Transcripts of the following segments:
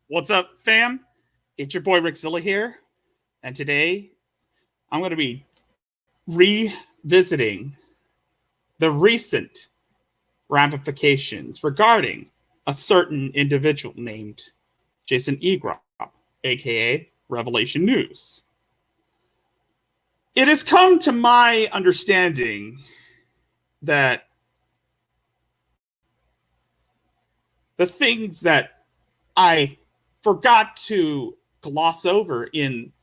What's up, fam? It's your boy Rickzilla here, and today I'm going to be revisiting the recent ramifications regarding a certain individual named Jason Egrop, aka Revelation News. It has come to my understanding that the things that I forgot to gloss over in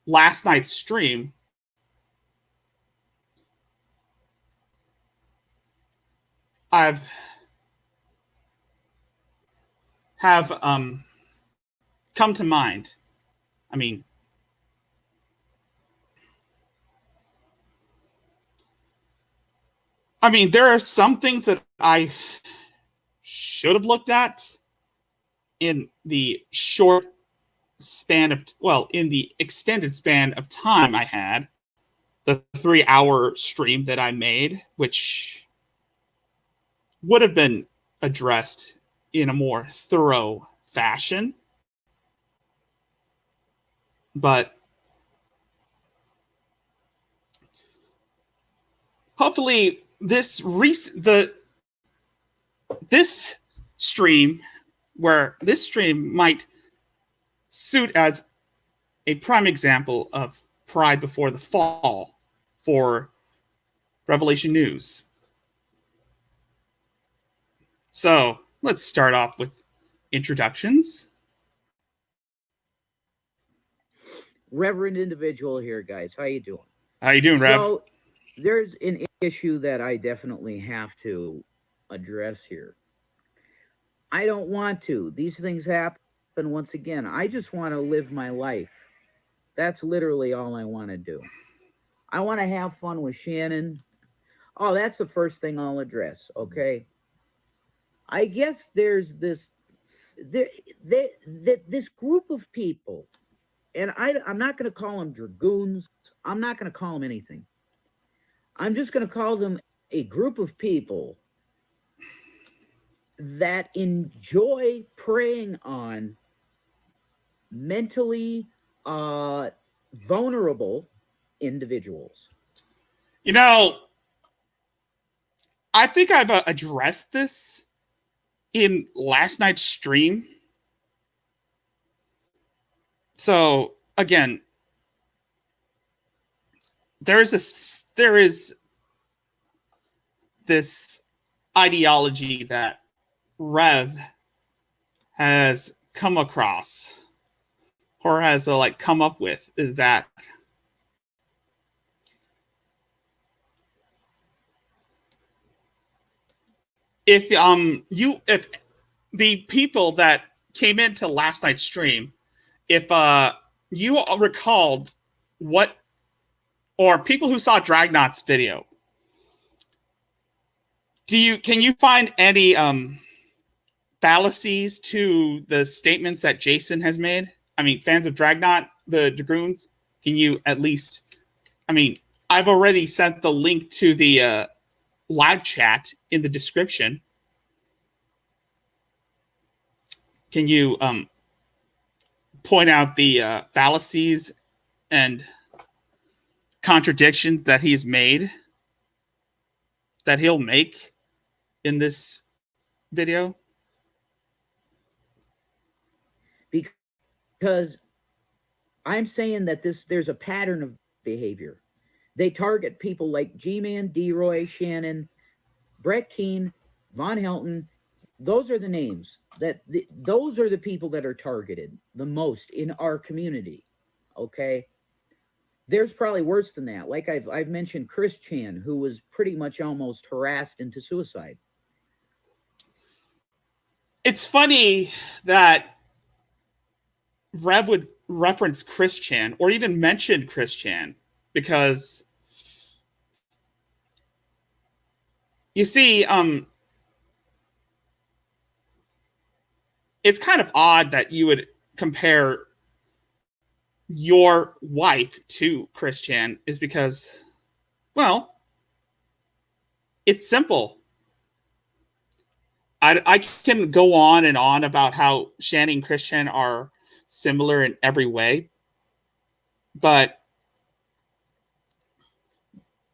last night's stream I've have come to mind. I mean, there are some things that I should have looked at in the short span of, well, in the extended span of time I had, the 3-hour stream that I made, which would have been addressed in a more thorough fashion. But hopefully this stream might suit as a prime example of pride before the fall for Revelation News. So let's start off with introductions. Reverend individual here, guys. How you doing? How you doing, Rev? So there's an issue that I definitely have to address here. I don't want to. These things happen once again. I just want to live my life. That's literally all I want to do. I want to have fun with Shannon. Oh, that's the first thing I'll address, okay? I guess there's this group of people, and I'm not going to call them dragoons. I'm not going to call them anything. I'm just going to call them a group of people that enjoy preying on mentally vulnerable individuals. You know, I think I've addressed this in last night's stream. So again, there is this ideology that Rev has come across, or has come up with, is that if the people that came into last night's stream, if you recalled what, or people who saw Dragnot's video, can you find any fallacies to the statements that Jason has made? I mean, fans of Dragnot, the Dragoons, can you at least, I've already sent the link to the live chat in the description. Can you point out the fallacies and contradictions that he's made, that he'll make in this video? Because I'm saying that there's a pattern of behavior. They target people like G-Man, D-Roy, Shannon, Brett Keane, Von Helton. Those are the names. Those are the people that are targeted the most in our community. Okay? There's probably worse than that. Like I've mentioned Chris Chan, who was pretty much almost harassed into suicide. It's funny that Rev would reference Chris Chan or even mention Chris Chan, because you see, it's kind of odd that you would compare your wife to Chris Chan, is because, well, it's simple. I can go on and on about how Shanny and Christian are similar in every way, but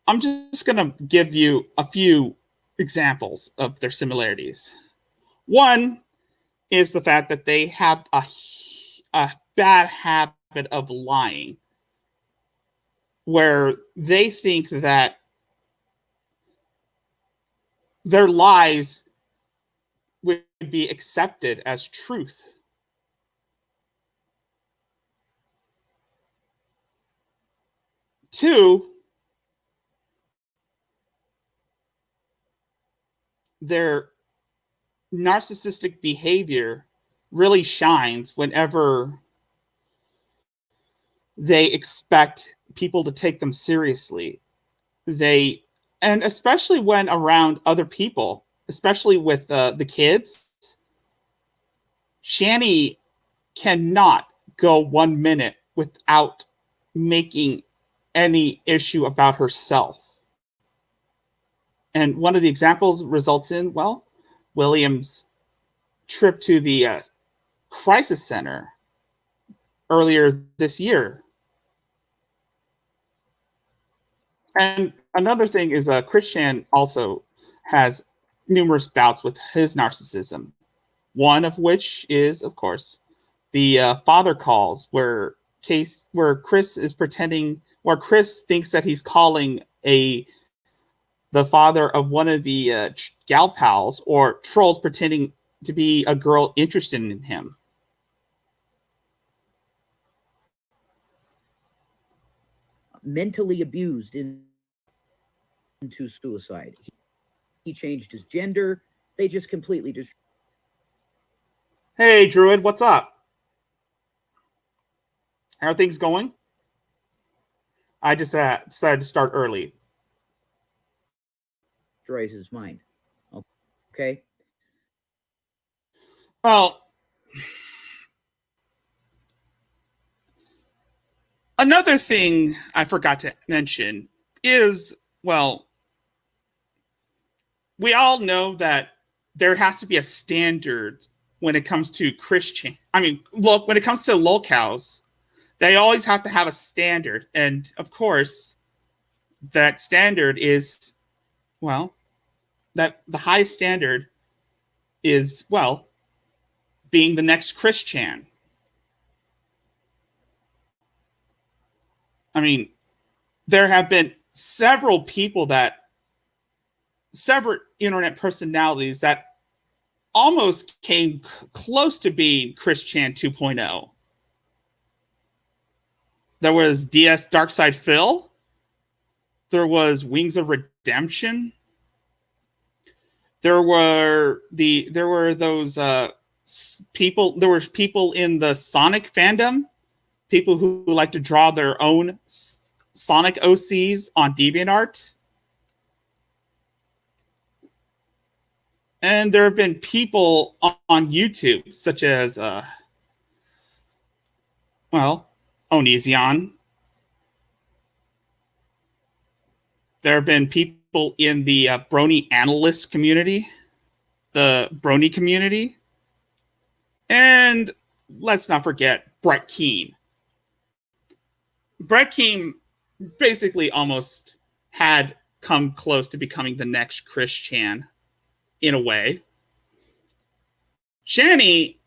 I'm just going to give you a few examples of their similarities. One is the fact that they have a bad habit of lying, where they think that their lies would be accepted as truth. Two, their narcissistic behavior really shines whenever they expect people to take them seriously. They, and especially when around other people, especially with the kids, Shanny cannot go 1 minute without making any issue about herself. And one of the examples results in, well, William's trip to the crisis center earlier this year. And another thing is Christian also has numerous bouts with his narcissism. One of which is, of course, the father calls, where Chris is pretending, where Chris thinks that he's calling the father of one of the gal pals or trolls, pretending to be a girl interested in him. Mentally abused into suicide. He changed his gender. They just completely destroyed. Hey, Druid, what's up? How are things going? I just decided to start early. Destroys his mind. Okay. Well, another thing I forgot to mention is, well, we all know that there has to be a standard when it comes to Christian. I mean, look, when it comes to lolcows, they always have to have a standard. And of course, that standard is, well, that the highest standard is, well, being the next Christian. I mean, there have been several internet personalities that almost came close to being Christian 2.0. There was DS Darkside Phil. There was Wings of Redemption. There were those people. There were people in the Sonic fandom, people who like to draw their own Sonic OCs on DeviantArt. And there have been people on YouTube, such as, Onision. There have been people in the Brony analyst community, the Brony community. And let's not forget Brett Keane. Brett Keane basically almost had come close to becoming the next Chris Chan, in a way. Shanny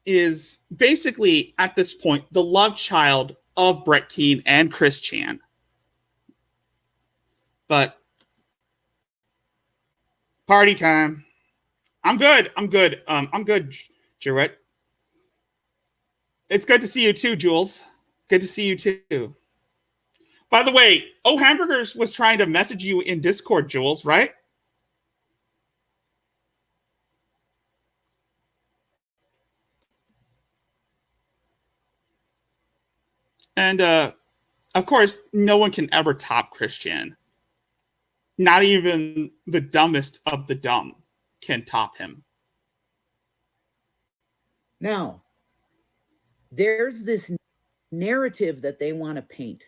is basically, at this point, the love child of Brett Keane and Chris Chan. But party time. I'm good. I'm good, Jewett. It's good to see you too, Jules. Good to see you too. By the way, Oh Hamburgers was trying to message you in Discord, Jules, right? And of course, no one can ever top Christian. Not even the dumbest of the dumb can top him. Now, there's this narrative that they want to paint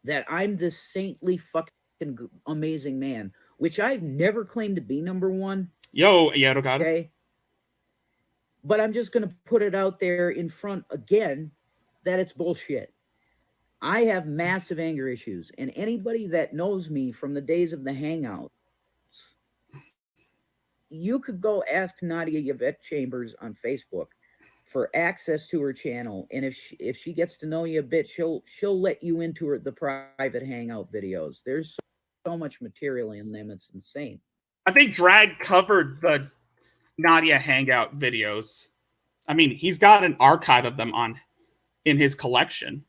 that I'm this saintly fucking amazing man. which I've never claimed to be number one. Yo, Yadogata. Okay. But I'm just going to put it out there in front again that it's bullshit. I have massive anger issues, and anybody that knows me from the days of the Hangouts, you could go ask Nadia Yvette Chambers on Facebook for access to her channel, and if she gets to know you a bit, she'll let you into the private Hangout videos. There's so much material in them, it's insane. I think Drag covered the Nadia Hangout videos. I mean, he's got an archive of them in his collection.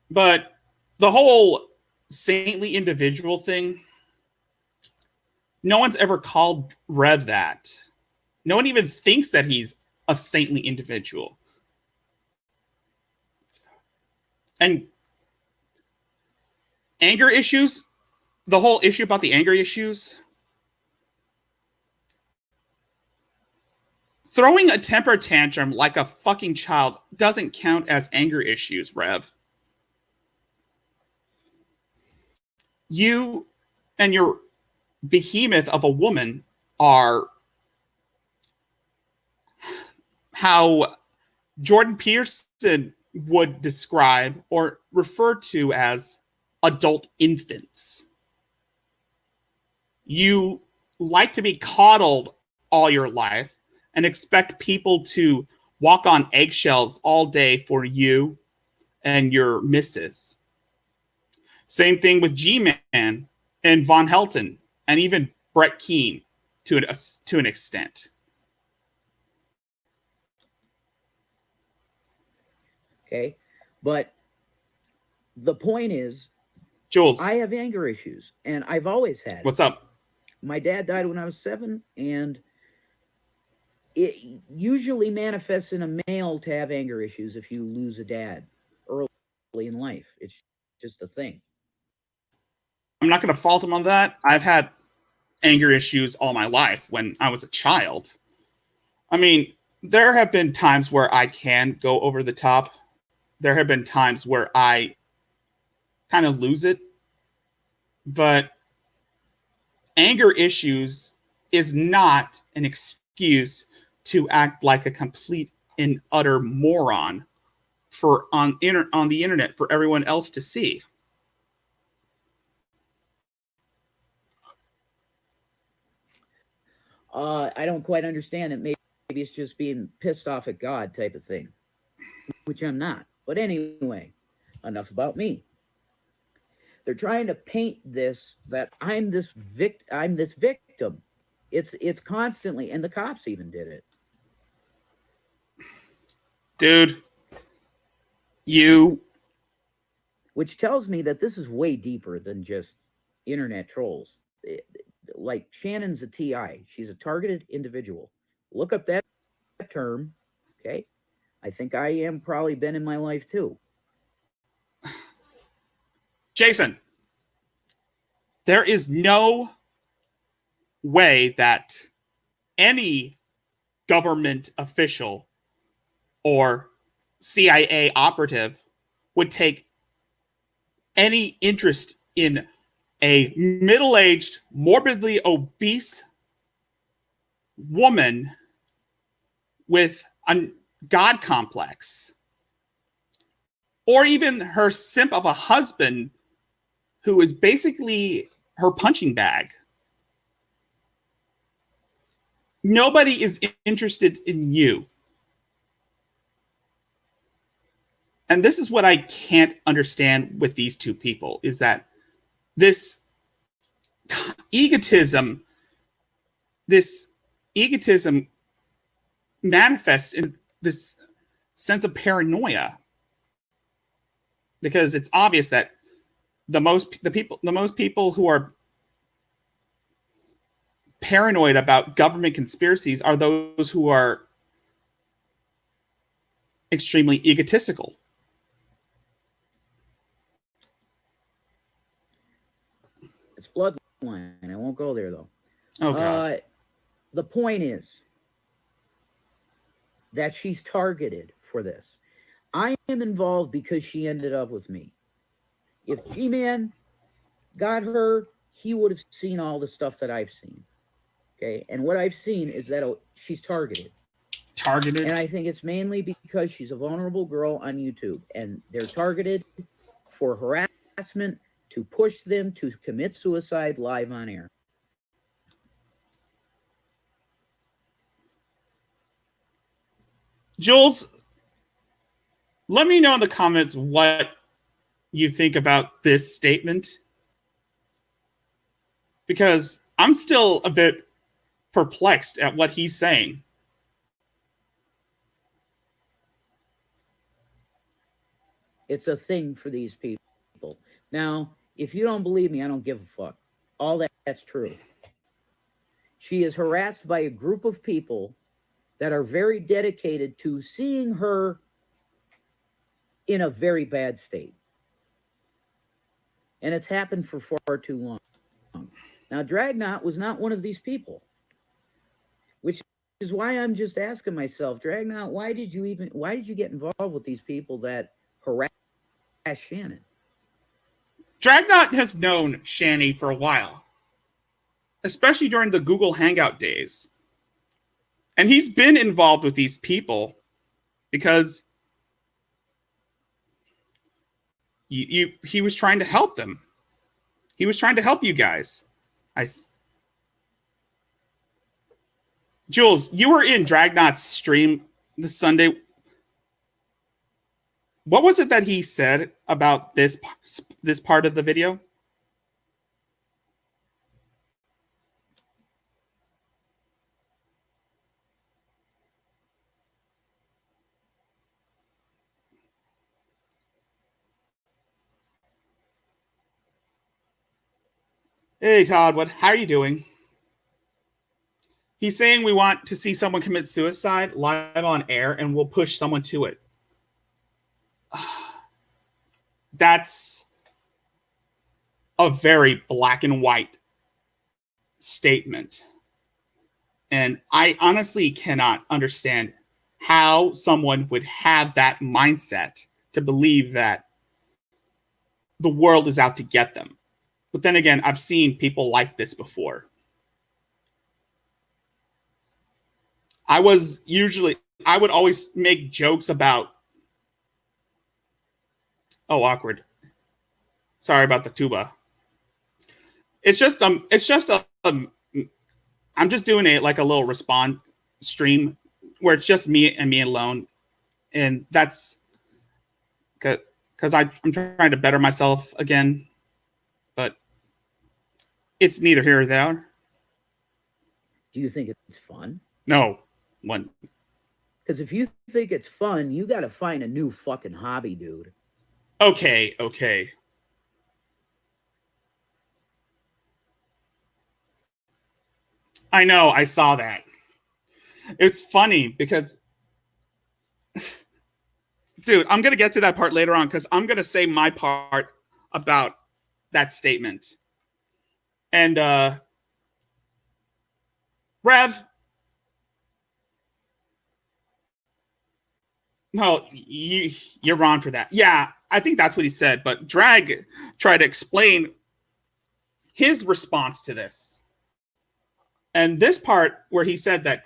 But the whole saintly individual thing, no one's ever called Rev that. No one even thinks that he's a saintly individual. And anger issues, the whole issue about the anger issues, throwing a temper tantrum like a fucking child doesn't count as anger issues, Rev. You and your behemoth of a woman are how Jordan Peterson would describe or refer to as adult infants. You like to be coddled all your life and expect people to walk on eggshells all day for you and your missus. Same thing with G-Man and Von Helton and even Brett Keane to an extent. Okay, but the point is, Jules, I have anger issues, and I've always had. What's up? My dad died when I was 7, and it usually manifests in a male to have anger issues if you lose a dad early in life. It's just a thing. I'm not going to fault him on that. I've had anger issues all my life when I was a child. I mean, there have been times where I can go over the top. There have been times where I kind of lose it. But anger issues is not an excuse to act like a complete and utter moron on the internet for everyone else to see. I don't quite understand it. Maybe it's just being pissed off at God type of thing, which I'm not. But anyway, enough about me. They're trying to paint this that I'm this victim. It's constantly, and the cops even did it. Dude, which tells me that this is way deeper than just internet trolls. Like Shannon's a TI. She's a targeted individual. Look up that term. Okay. I think I am probably been in my life too. Jason, there is no way that any government official or CIA operative would take any interest in a middle-aged, morbidly obese woman with a God complex, or even her simp of a husband who is basically her punching bag. Nobody is interested in you. And this is what I can't understand with these two people, is that this egotism manifests in this sense of paranoia, because it's obvious that the most people who are paranoid about government conspiracies are those who are extremely egotistical. It's bloodline. I won't go there though. Oh God. The point is that she's targeted for this. I am involved because she ended up with me. If G-Man got her, he would have seen all the stuff that I've seen. Okay, and what I've seen is that she's targeted. Targeted? And I think it's mainly because she's a vulnerable girl on YouTube, and they're targeted for harassment to push them to commit suicide live on air. Jules, let me know in the comments what you think about this statement, because I'm still a bit perplexed at what he's saying. It's a thing for these people. Now, if you don't believe me, I don't give a fuck. All that's true. She is harassed by a group of people that are very dedicated to seeing her in a very bad state. And it's happened for far too long. Now, Dragnot was not one of these people, which is why I'm just asking myself, Dragnot, why did you get involved with these people that harass Shannon? Dragnot has known Shanny for a while, especially during the Google Hangout days. And he's been involved with these people because he was trying to help them. He was trying to help you guys. Jules, you were in Dragnot's stream this Sunday. What was it that he said about this part of the video? Hey, Todd, how are you doing? He's saying we want to see someone commit suicide live on air, and we'll push someone to it. That's a very black and white statement. And I honestly cannot understand how someone would have that mindset to believe that the world is out to get them. But then again, I've seen people like this before. I would always make jokes about, oh, awkward. Sorry about the tuba. I'm just doing it like a little respond stream where it's just me and me alone. And that's because I'm trying to better myself again. But it's neither here or there. Do you think it's fun? No. One. Because if you think it's fun, you got to find a new fucking hobby, dude. Okay. I know, I saw that. It's funny because, dude, I'm going to get to that part later on because I'm going to say my part about that statement. And, Rev, no, you're wrong for that. Yeah, I think that's what he said. But Drag tried to explain his response to this. And this part where he said that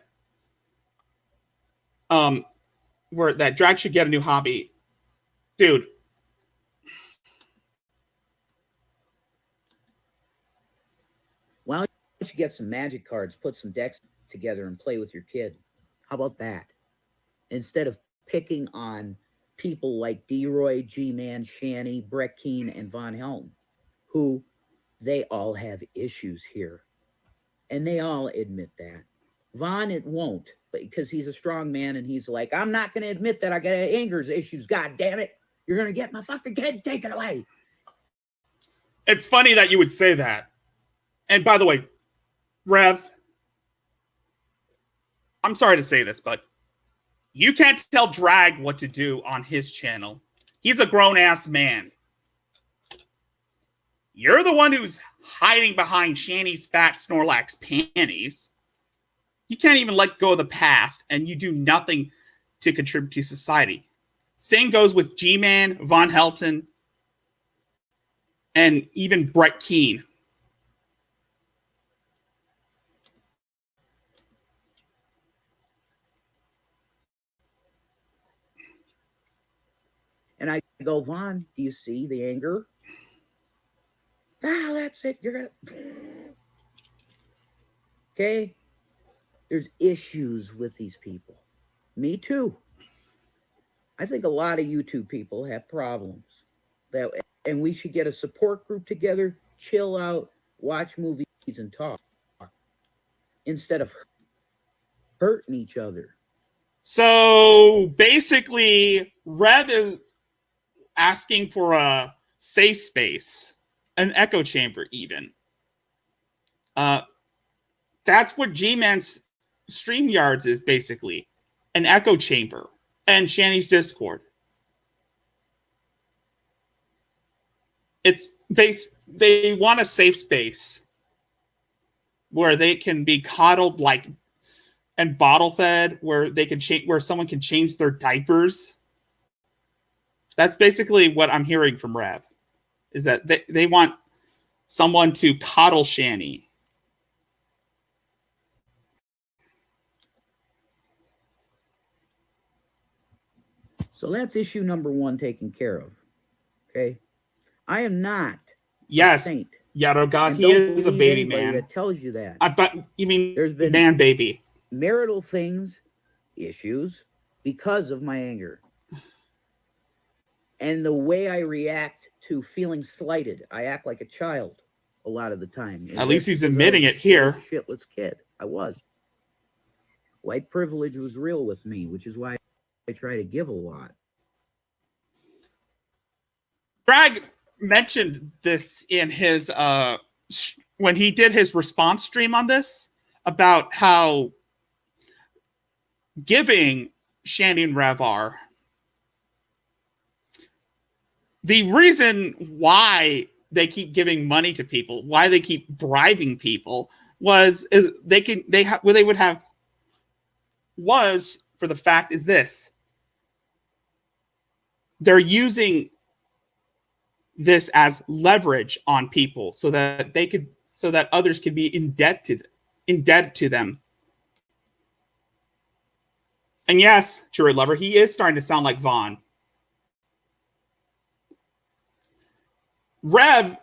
that Drag should get a new hobby. Dude. Why don't you get some magic cards, put some decks together, and play with your kid? How about that? Instead of picking on people like D-Roy, G-Man, Shanny, Brett Keane, and Von Helm, who they all have issues here. And they all admit that. Von, it won't, because he's a strong man and he's like, I'm not going to admit that I got anger issues. God damn it. You're going to get my fucking kids taken away. It's funny that you would say that. And by the way, Rev, I'm sorry to say this, but you can't tell Drag what to do on his channel. He's a grown-ass man. You're the one who's hiding behind Shanny's fat Snorlax panties. You can't even let go of the past, and you do nothing to contribute to society. Same goes with G-Man, Von Helton. and even Brett Keane. And I go, Vaughn, do you see the anger? Ah, that's it. You're gonna. Okay. There's issues with these people. Me too. I think a lot of YouTube people have problems. And we should get a support group together, chill out, watch movies, and talk instead of hurting each other. So basically, Rev is asking for a safe space, an echo chamber, even. That's what G-Man's StreamYards is, basically. An echo chamber. And Shanny's Discord. They want a safe space where they can be coddled and bottle fed, where where someone can change their diapers. That's basically what I'm hearing from Rev, is that they want someone to coddle Shanny. So that's issue number 1 taken care of. Okay. I am not a saint. Yato God, he is a baby man. That tells you that. But you mean there's been man baby marital things, issues because of my anger. And the way I react to feeling slighted, I act like a child a lot of the time. At least he's admitting it here. Shitless kid. I was. White privilege was real with me, which is why I try to give a lot. Bragg mentioned this in his when he did his response stream on this, about how giving Shanny and Rev are. The reason why they keep giving money to people, why they keep bribing people, was for the fact is this: they're using this as leverage on people so that others could be indebted to them. And yes, Druid Lover, he is starting to sound like Vaughn. Vaughn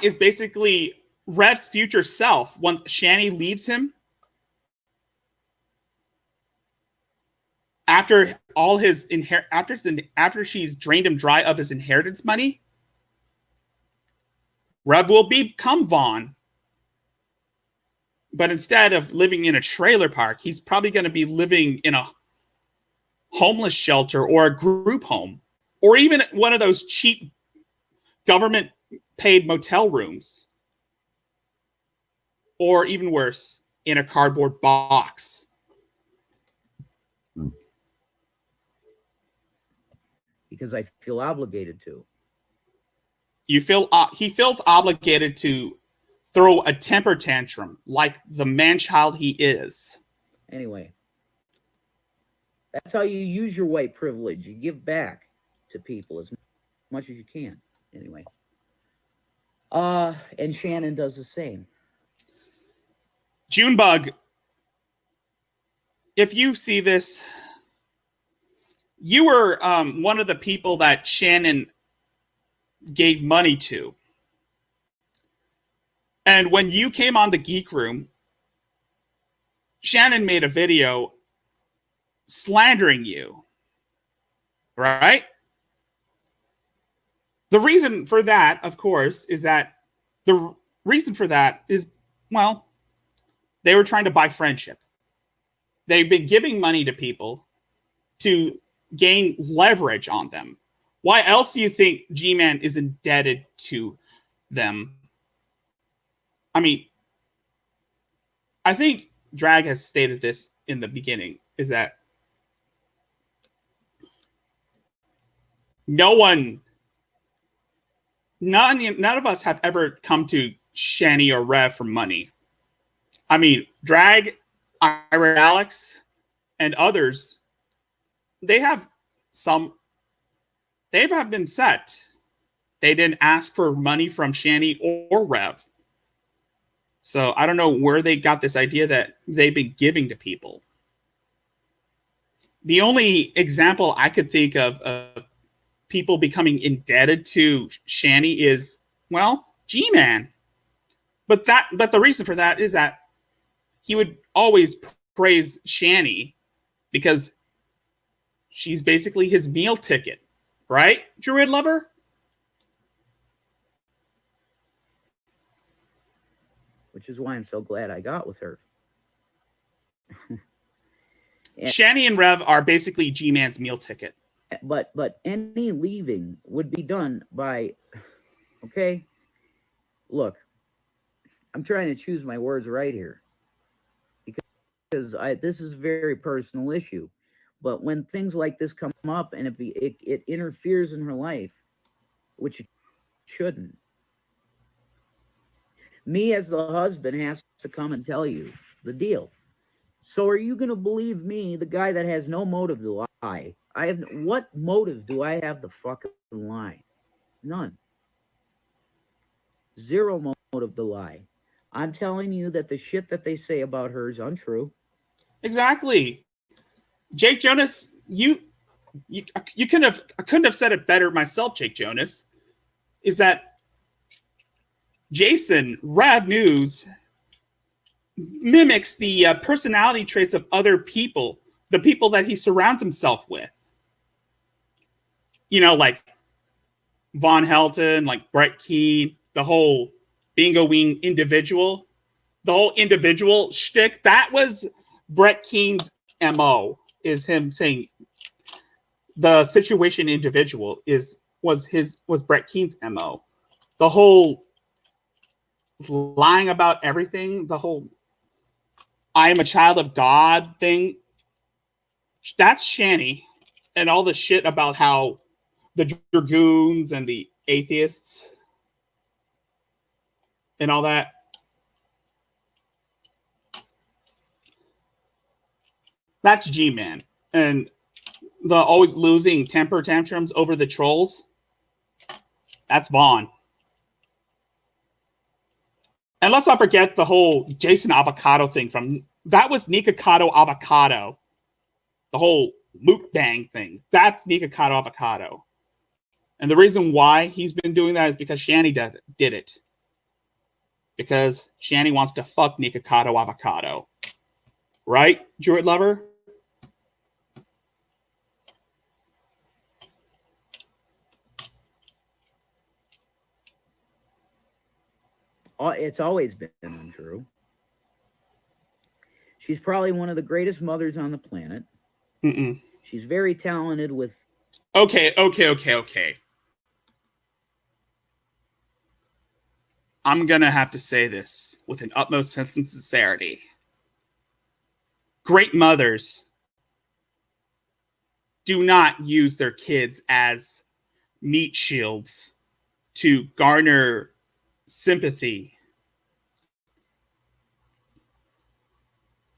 is basically Rev's future self once Shanny leaves him. After she's drained him dry of his inheritance money, Rev will become Vaughn. But instead of living in a trailer park, he's probably going to be living in a homeless shelter or a group home, or even one of those cheap government-paid motel rooms. Or even worse, in a cardboard box. Because I feel obligated to. He feels obligated to throw a temper tantrum like the man-child he is. Anyway, that's how you use your white privilege. You give back to people as much as you can. Anyway. And Shannon does the same. Junebug, if you see this, you were one of the people that Shannon gave money to. And when you came on the Geek Room, Shannon made a video slandering you, right? The reason for that, of course, is well, they were trying to buy friendship. They've been giving money to people to gain leverage on them. Why else do you think G-Man is indebted to them? I mean, I think Drag has stated this in the beginning, is that none of us have ever come to Shanny or Rev for money. I mean, Drag, Ira, Alex, and others, they have been set. They didn't ask for money from Shanny or Rev. So I don't know where they got this idea that they've been giving to people. The only example I could think of people becoming indebted to Shanny is, well, G-Man. But the reason for that is that he would always praise Shanny because she's basically his meal ticket, right, Druid Lover? Which is why I'm so glad I got with her. Shanny and Rev are basically G-Man's meal ticket. But any leaving would be done by, okay, look, I'm trying to choose my words right here because this is a very personal issue. But when things like this come up and it interferes in her life, which it shouldn't, me as the husband has to come and tell you the deal. So are you going to believe me, the guy that has no motive to lie? What motive do I have to fucking lie? None. Zero motive to lie. I'm telling you that the shit that they say about her is untrue. Exactly. Jake Jonas, you couldn't have said it better myself, Jake Jonas. Is that Jason Rav News mimics the personality traits of other people, the people that he surrounds himself with. You know, like Von Helton, like Brett Keane, the whole bingo wing individual, the whole individual shtick. That was Brett Keane's MO, is him saying the situation individual was Brett Keane's MO. The whole lying about everything, the whole I am a child of God thing, that's Shanny. And all the shit about how the Dragoons and the atheists and all that. That's G-Man. And the always losing temper tantrums over the trolls, that's Vaughn. And let's not forget the whole Jason Avocado thing that was Nikocado Avocado. The whole mukbang thing. That's Nikocado Avocado. And the reason why he's been doing that is because Shanny did it. Because Shanny wants to fuck Nikocado Avocado. Right, Druid Lover? It's always been untrue. She's probably one of the greatest mothers on the planet. Mm-mm. She's very talented with... Okay. I'm going to have to say this with an utmost sense and sincerity. Great mothers do not use their kids as meat shields to garner sympathy.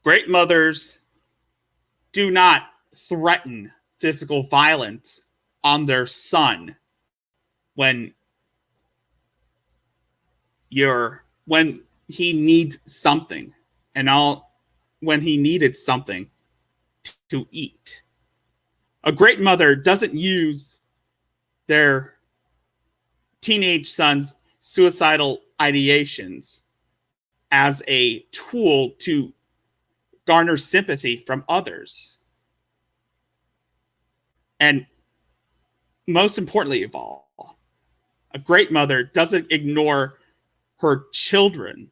Great mothers do not threaten physical violence on their son when he needs something when he needed something to eat. A great mother doesn't use their teenage son's suicidal ideations as a tool to garner sympathy from others. And most importantly of all, a great mother doesn't ignore her children,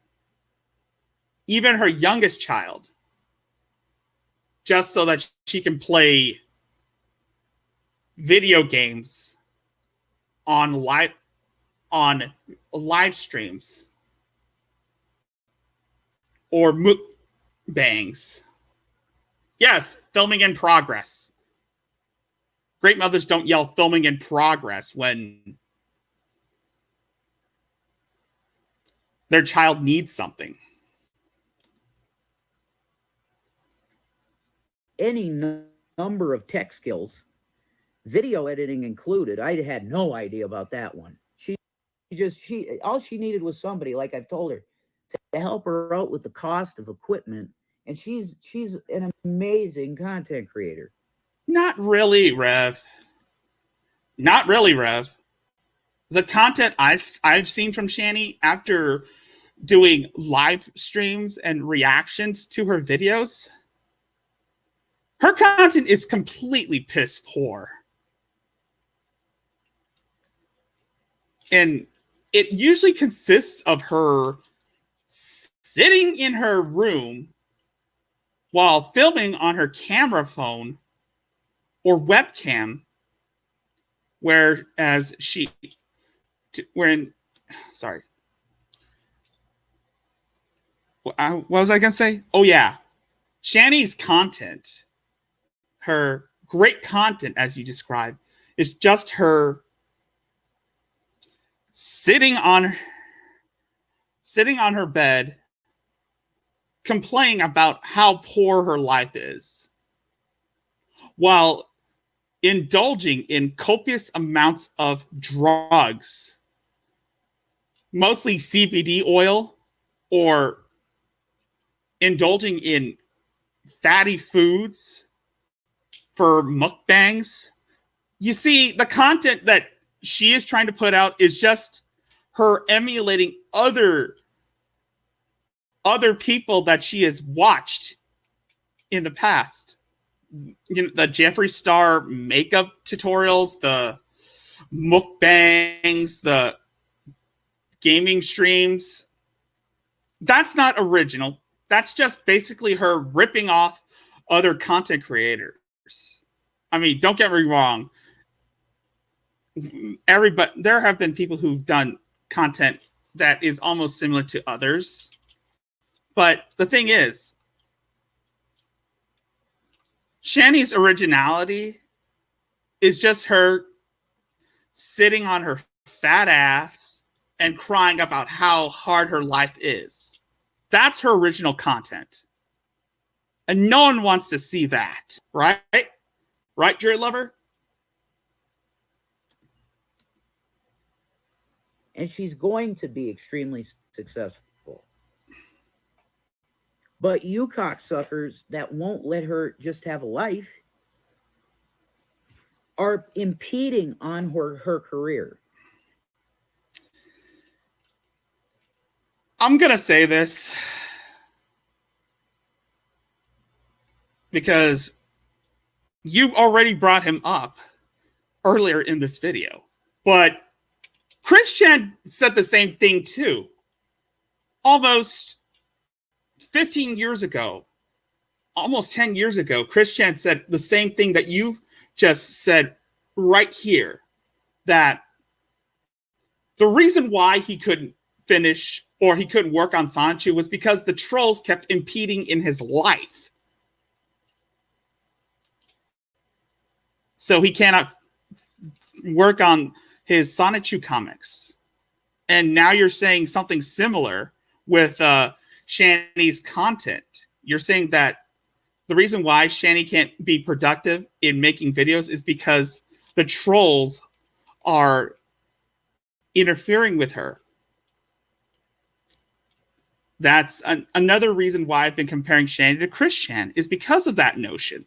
even her youngest child, just so that she can play video games on live streams or mukbangs. Yes, filming in progress. Great mothers don't yell filming in progress when their child needs something. Any number of tech skills, video editing included. I had no idea about that one. all she needed was somebody, like I've told her, to help her out with the cost of equipment. And she's an amazing content creator. Not really, Rev. Not really, Rev. The content I've seen from Shani after doing live streams and reactions to her videos, her content is completely piss poor. And it usually consists of her sitting in her room while filming on her camera phone or webcam, whereas what was I going to say? Oh, yeah. Shani's content, her great content, as you described, is just her sitting on her bed, complaining about how poor her life is, while indulging in copious amounts of drugs, mostly CBD oil, or indulging in fatty foods for mukbangs. You see, the content that she is trying to put out is just her emulating other people that she has watched in the past. You know, the Jeffree Star makeup tutorials, the mukbangs, the gaming streams. That's not original. That's just basically her ripping off other content creators. I mean, don't get me wrong. There have been people who've done content that is almost similar to others. But the thing is, Shani's originality is just her sitting on her fat ass and crying about how hard her life is. That's her original content. And no one wants to see that, right? Right, Jury Lover? And she's going to be extremely successful. But you cocksuckers that won't let her just have a life are impeding on her career. I'm going to say this because you already brought him up earlier in this video. But Chris Chan said the same thing too. Almost 15 years ago, almost 10 years ago, Chris Chan said the same thing that you just said right here. That the reason why he couldn't finish or he couldn't work on Sonichu was because the trolls kept impeding in his life. So he cannot work on his Sonichu comics. And now you're saying something similar with Shani's content. You're saying that the reason why Shani can't be productive in making videos is because the trolls are interfering with her. That's another reason why I've been comparing Shani to Chris Chan, is because of that notion.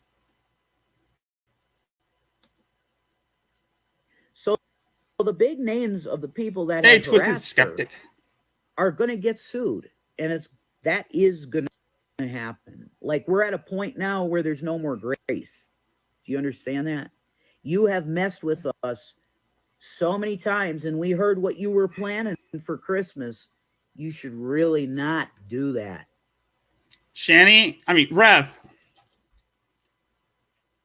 So the big names of the people that Hey, have Twisted harassed Skeptic her are going to get sued, and that is going to happen. Like, we're at a point now where there's no more grace. Do you understand that? You have messed with us so many times, and we heard what you were planning for Christmas. You should really not do that. Rev,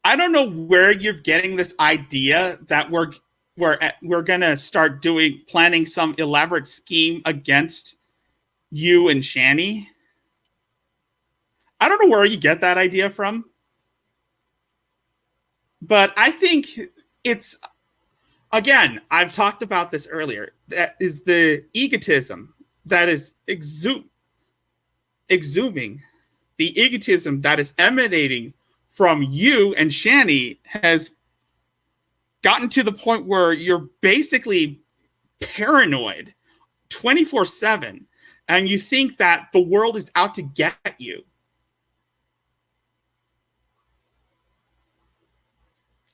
I don't know where you're getting this idea that we're gonna start planning some elaborate scheme against you and Shani. I don't know where you get that idea from, but I think it's, again, I've talked about this earlier. That is the egotism that is exhuming, the egotism that is emanating from you and Shani has gotten to the point where you're basically paranoid 24/7, and you think that the world is out to get you.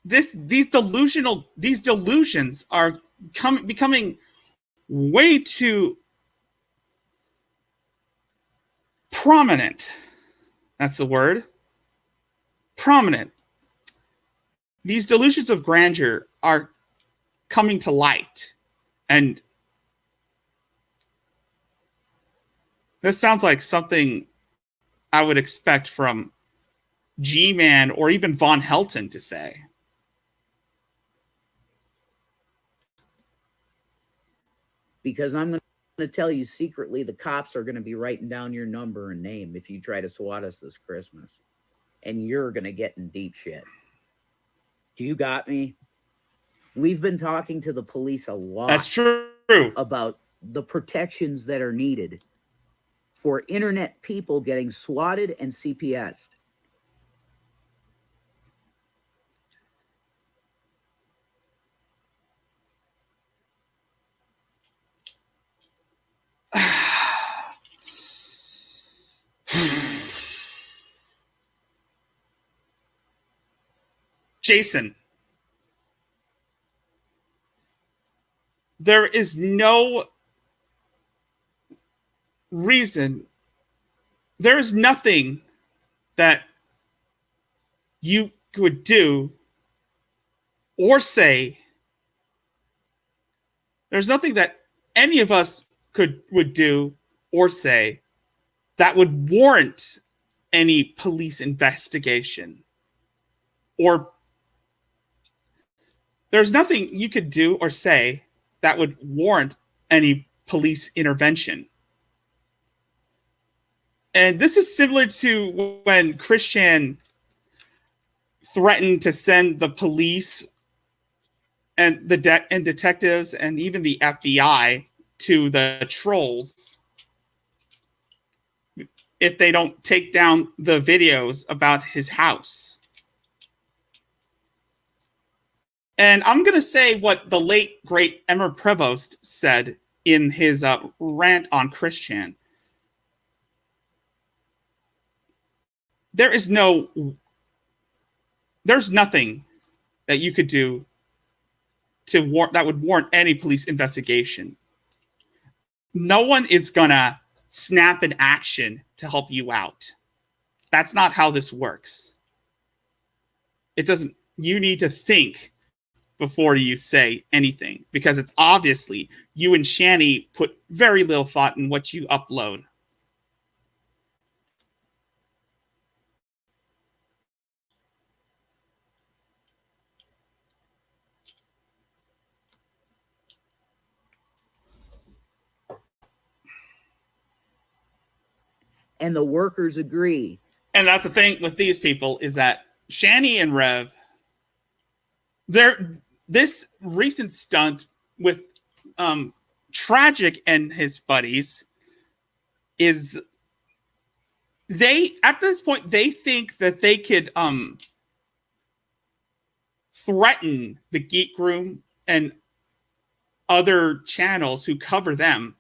These delusions are becoming way too prominent. That's the word. Prominent. These delusions of grandeur are coming to light. And this sounds like something I would expect from G-Man or even Von Helton to say. Because I'm going to tell you secretly, the cops are going to be writing down your number and name if you try to swat us this Christmas. And you're going to get in deep shit. Do you got me? We've been talking to the police a lot. That's true. About the protections that are needed for internet people getting swatted and CPS'd. Jason, there is no reason, there is nothing that you could do or say, there's nothing that any of us would do or say that would warrant any police investigation. Or there's nothing you could do or say that would warrant any police intervention. And this is similar to when Christian threatened to send the police and the detectives and even the FBI to the trolls if they don't take down the videos about his house. And I'm going to say what the late, great Emmer Prevost said in his rant on Christian. There's nothing that you could do that would warrant any police investigation. No one is going to snap an action to help you out. That's not how this works. It doesn't. You need to think before you say anything, because it's obviously you and Shani put very little thought in what you upload. And the workers agree. And that's the thing with these people, is that Shani and Rev, this recent stunt with Tragic and his buddies is, they, at this point, they think that they could threaten the Geek Room and other channels who cover them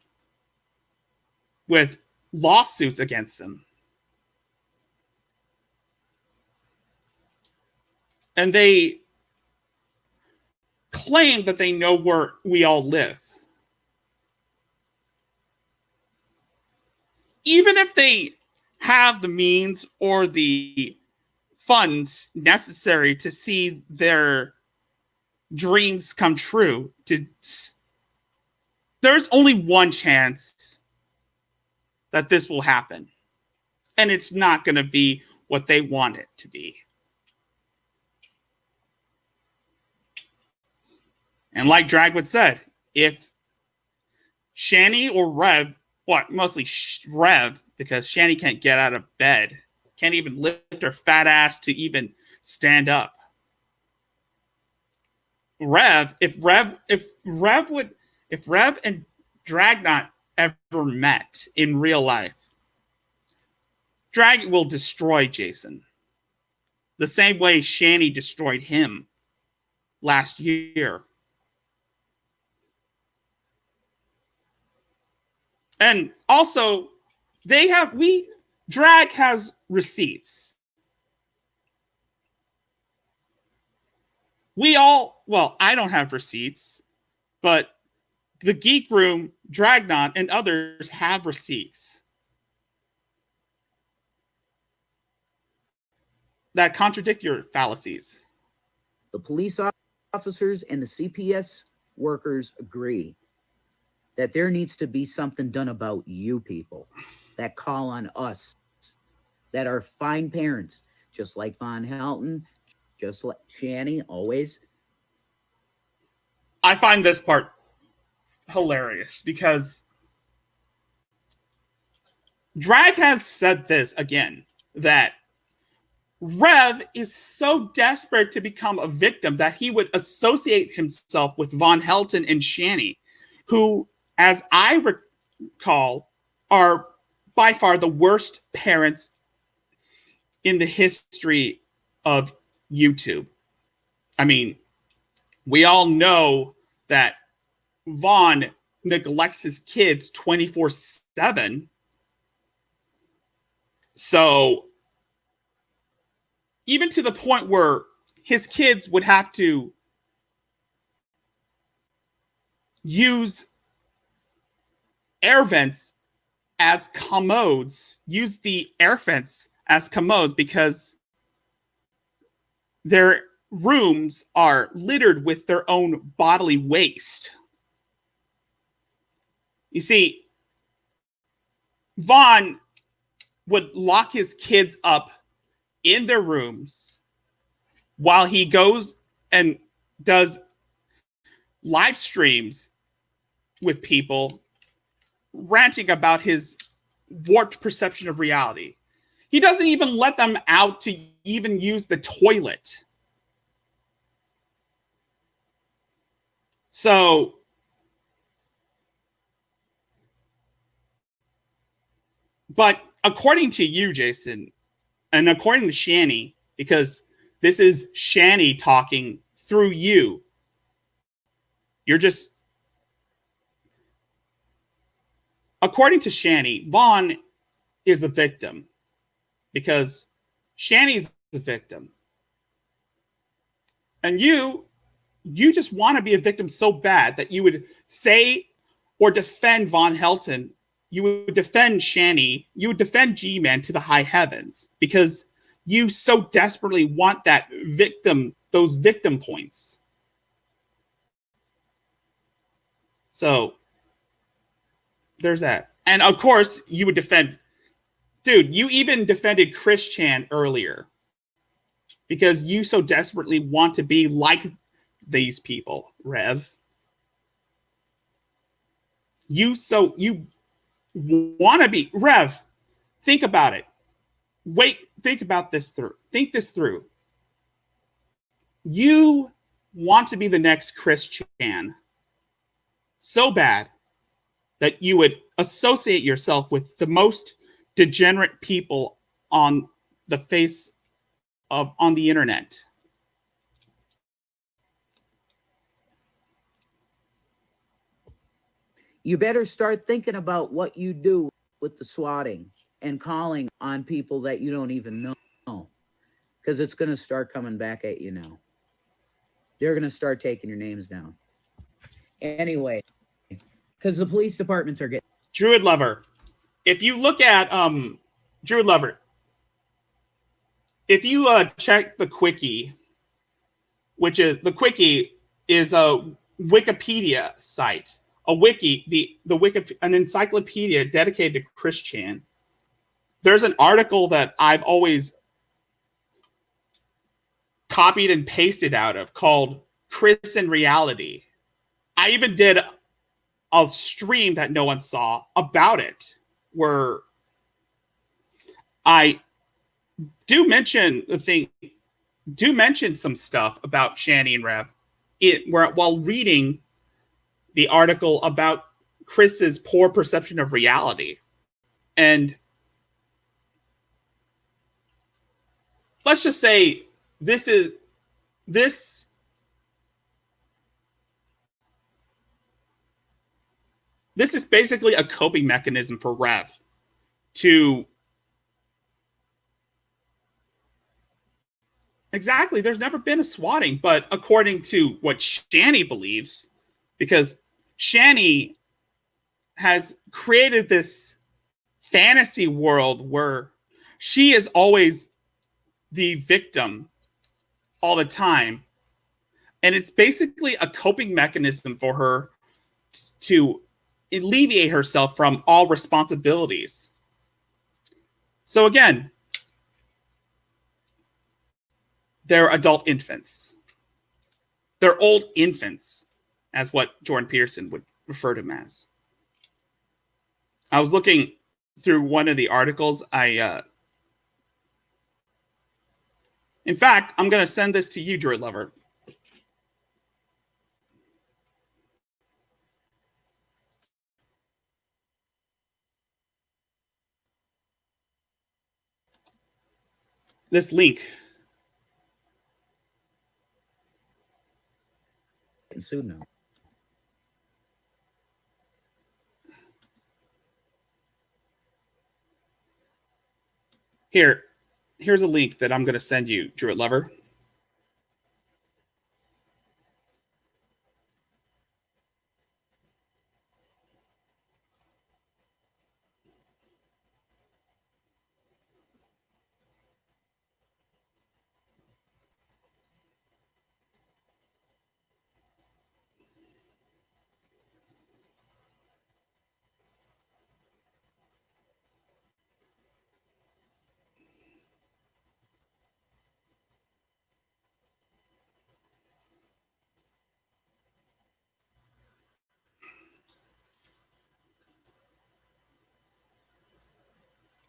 with lawsuits against them. And they claim that they know where we all live. Even if they have the means or the funds necessary to see their dreams come true, there's only one chance that this will happen. And it's not going to be what they want it to be. And like Dragwood said, if Shani or Rev, mostly Rev, because Shani can't get out of bed, can't even lift her fat ass to even stand up. If Rev and Dragnot ever met in real life, Drag will destroy Jason. The same way Shani destroyed him last year. And also, drag has receipts. I don't have receipts, but the Geek Room, Dragnon, and others have receipts that contradict your fallacies. The police officers and the CPS workers agree that there needs to be something done about you people that call on us, that are fine parents, just like Von Helton, just like Shanny, always. I find this part hilarious because Drag has said this again, that Rev is so desperate to become a victim that he would associate himself with Von Helton and Shanny, who, as I recall, are by far the worst parents in the history of YouTube. I mean, we all know that Von neglects his kids 24/7. So even to the point where his kids would have to use air vents as commodes, use the air vents as commodes because their rooms are littered with their own bodily waste. You see, Von would lock his kids up in their rooms while he goes and does live streams with people ranting about his warped perception of reality. He doesn't even let them out to even use the toilet. So, but according to you, Jason, and according to Shanny, because this is Shanny talking through you, you're just, according to Shanny, Vaughn is a victim because Shanny's a victim. And you just want to be a victim so bad that you would say or defend Von Helton. You would defend Shanny. You would defend G-Man to the high heavens because you so desperately want that victim, those victim points. So there's that. And of course, you would defend, dude, you even defended Chris Chan earlier because you so desperately want to be like these people, Rev. You want to be, Rev, think about it. Think about this through. Think this through. You want to be the next Chris Chan so bad that you would associate yourself with the most degenerate people on the face of on the internet. You better start thinking about what you do with the swatting and calling on people that you don't even know, because it's going to start coming back at you now. They're going to start taking your names down. Anyway, because the police departments are getting... Druid Lover. If you look at Druid Lover, if you check the Quickie, which is the Quickie is a Wikipedia site, a wiki, an encyclopedia dedicated to Chris Chan. There's an article that I've always copied and pasted out of called Chris in Reality. I even did a stream that no one saw about it, where I do mention some stuff about Shanny and Rev while reading the article about Chris's poor perception of reality. And let's just say this this is basically a coping mechanism for Rev to exactly. There's never been a swatting, but according to what Shani believes, because Shani has created this fantasy world where she is always the victim all the time. And it's basically a coping mechanism for her to alleviate herself from all responsibilities. So again, they're adult infants. They're old infants, as what Jordan Peterson would refer to them as. I was looking through one of the articles. In fact, I'm going to send this to you, Droid Lover. This link. Soon now. Here's a link that I'm going to send you, Druid Lover.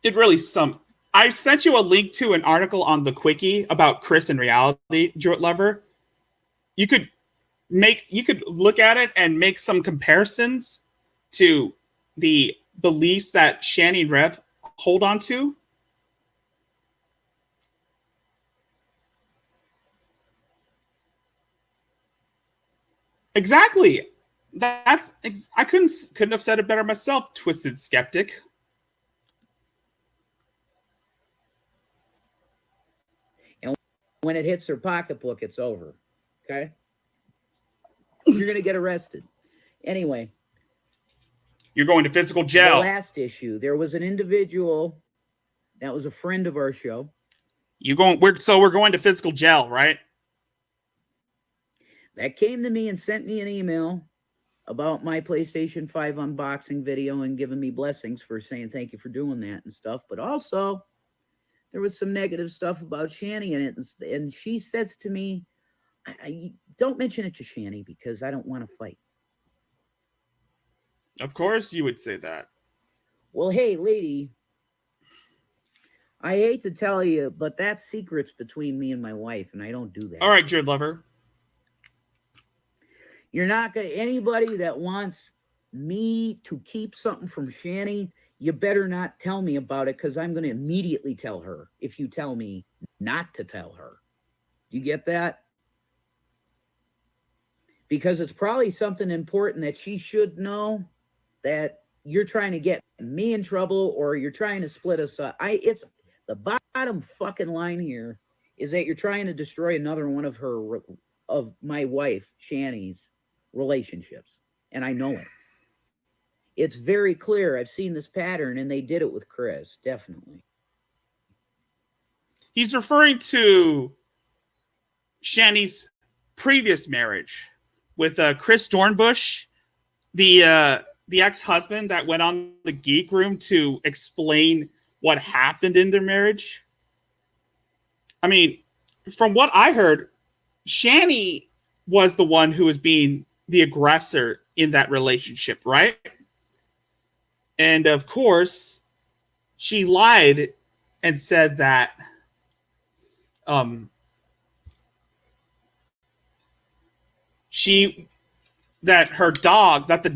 It really I sent you a link to an article on the Quickie about Chris in reality, Druid Lover. You could look at it and make some comparisons to the beliefs that Shani and Rev hold on to. Exactly. I couldn't have said it better myself, Twisted Skeptic. And when it hits their pocketbook, it's over. Okay? You're going to get arrested. Anyway. You're going to physical jail. The last issue, there was an individual that was a friend of our show. We're going to physical jail, right? That came to me and sent me an email about my PlayStation 5 unboxing video and giving me blessings for saying thank you for doing that and stuff. But also, there was some negative stuff about Shani in it. And she says to me, don't mention it to Shani because I don't want to fight. Of course you would say that. Well, hey, lady, I hate to tell you, but that's secrets between me and my wife, and I don't do that. All right, Jared Lover. You're not going to, anybody that wants me to keep something from Shani, you better not tell me about it because I'm going to immediately tell her if you tell me not to tell her. You get that? Because it's probably something important that she should know that you're trying to get me in trouble or you're trying to split us up. It's the bottom fucking line here is that you're trying to destroy another one of my wife, Shani's relationships. And I know it. It's very clear. I've seen this pattern and they did it with Chris, definitely. He's referring to Shani's previous marriage with Chris Dornbush, the ex-husband that went on the Geek Room to explain what happened in their marriage. I mean, from what I heard, Shani was the one who was being the aggressor in that relationship, right? And of course, she lied and said that the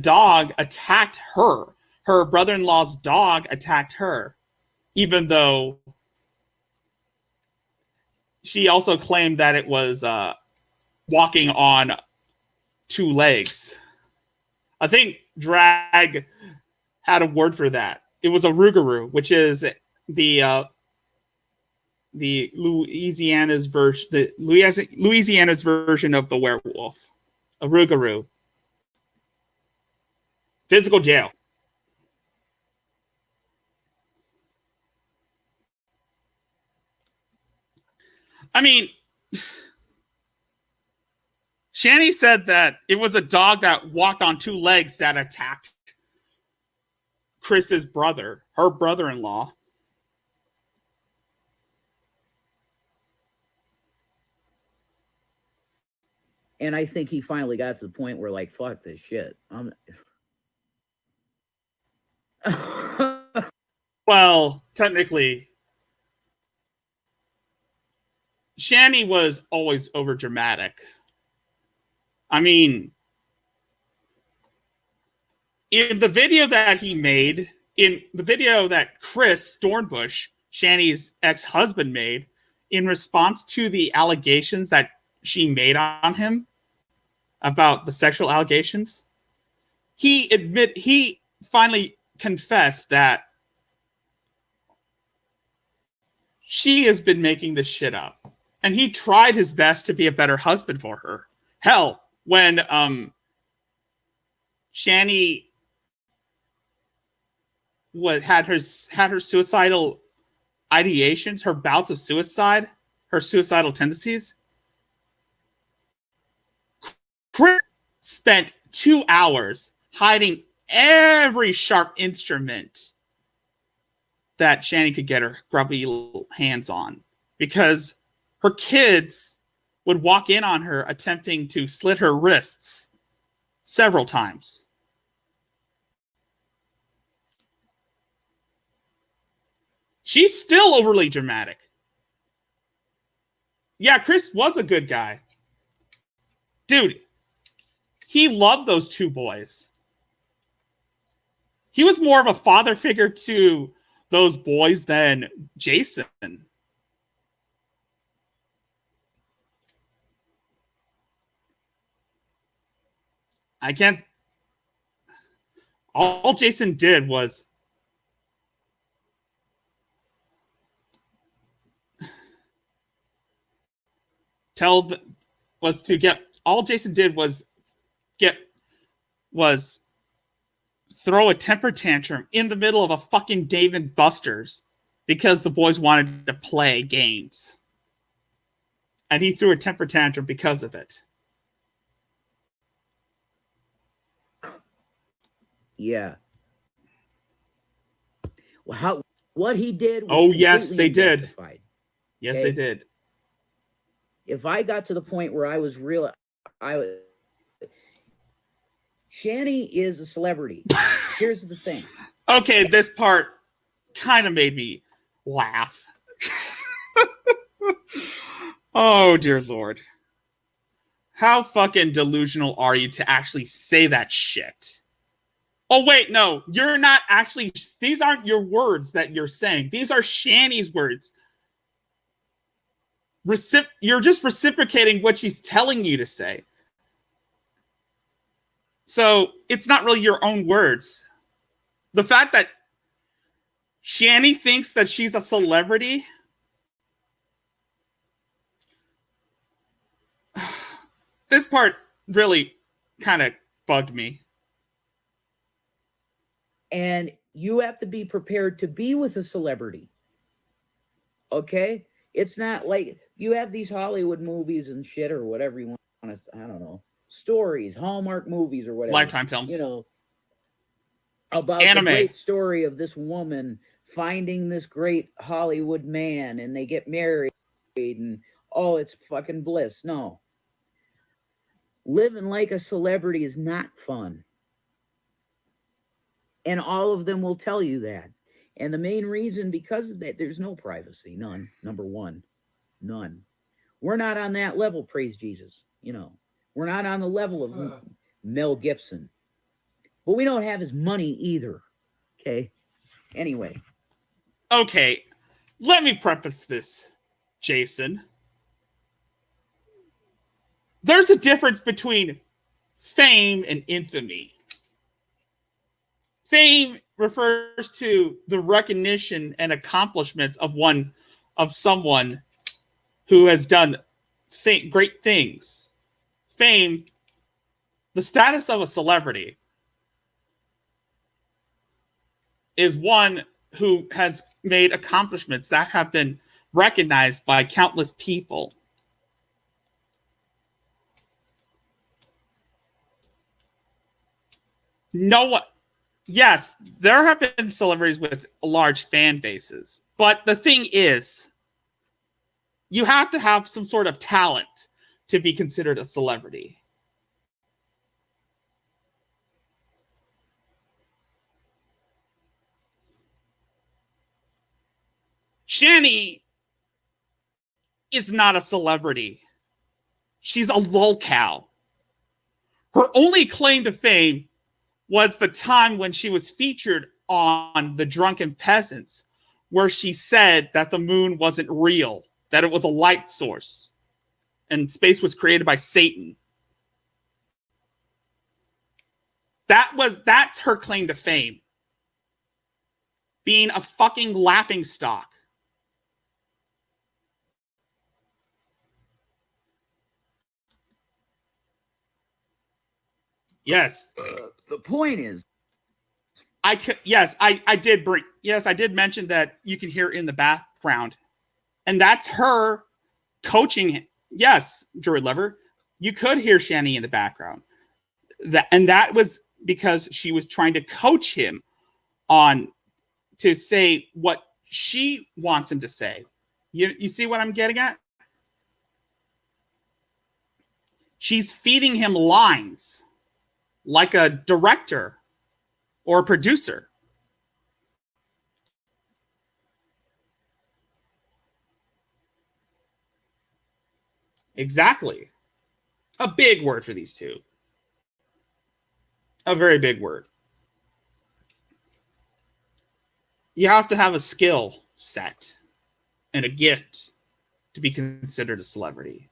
dog attacked her. Her brother-in-law's dog attacked her, even though she also claimed that it was walking on two legs. I think drag had a word for that. It was a rougarou, which is the Louisiana's version of the werewolf. A rougarou. Physical jail. I mean, Shani said that it was a dog that walked on two legs that attacked Chris's brother, her brother-in-law. And I think he finally got to the point where, like, fuck this shit. Well, technically, Shani was always over dramatic. I mean, in the video that he made, in the video that Chris Dornbush, Shani's ex-husband, made in response to the allegations that she made on him about the sexual allegations, he finally confessed that she has been making this shit up. And he tried his best to be a better husband for her. Hell, when Shani had her suicidal ideations, her bouts of suicide, her suicidal tendencies, Chris spent 2 hours hiding every sharp instrument that Shani could get her grubby little hands on, because her kids would walk in on her attempting to slit her wrists several times. She's still overly dramatic. Yeah, Chris was a good guy. Dude, he loved those two boys. He was more of a father figure to those boys than Jason. I can't. All Jason did was all Jason did was throw a temper tantrum in the middle of a fucking Dave and Buster's because the boys wanted to play games. And he threw a temper tantrum because of it. Yeah. Well, what he did was oh, yes, they did. Yes, okay? they did. If I got to the point where I was Shani is a celebrity. Here's the thing. Okay, this part kind of made me laugh. Oh, dear Lord. How fucking delusional are you to actually say that shit? Oh, wait, no. You're not actually... These aren't your words that you're saying. These are Shani's words. You're just reciprocating what she's telling you to say. So it's not really your own words. The fact that Shani thinks that she's a celebrity, this part really kind of bugged me. And you have to be prepared to be with a celebrity. Okay? It's not like you have these Hollywood movies and shit or whatever you want to, I don't know, stories, Hallmark movies or whatever. Lifetime films. You know, about anime. The great story of this woman finding this great Hollywood man and they get married and, oh, it's fucking bliss. No. Living like a celebrity is not fun. And all of them will tell you that. And the main reason, because of that, there's no privacy. None. Number one. None. We're not on that level, praise Jesus. You know, we're not on the level of Mel Gibson. But we don't have his money either. Okay? Anyway. Okay. Let me preface this, Jason. There's a difference between fame and infamy. Fame refers to the recognition and accomplishments of someone who has done great things. Fame, the status of a celebrity, is one who has made accomplishments that have been recognized by countless people. No one, yes, there have been celebrities with large fan bases, but the thing is, you have to have some sort of talent to be considered a celebrity. Shani is not a celebrity. She's a lolcow. Her only claim to fame was the time when she was featured on The Drunken Peasants, where she said that the moon wasn't real, that it was a light source, and space was created by Satan. That's her claim to fame. Being a fucking laughingstock. Yes. The point is, I did mention that you can hear in the background, and that's her coaching. Yes, Jory Lever, you could hear Shani in the background. That was because she was trying to coach him on to say what she wants him to say. You see what I'm getting at? She's feeding him lines like a director or a producer. Exactly. A big word for these two. A very big word. You have to have a skill set and a gift to be considered a celebrity.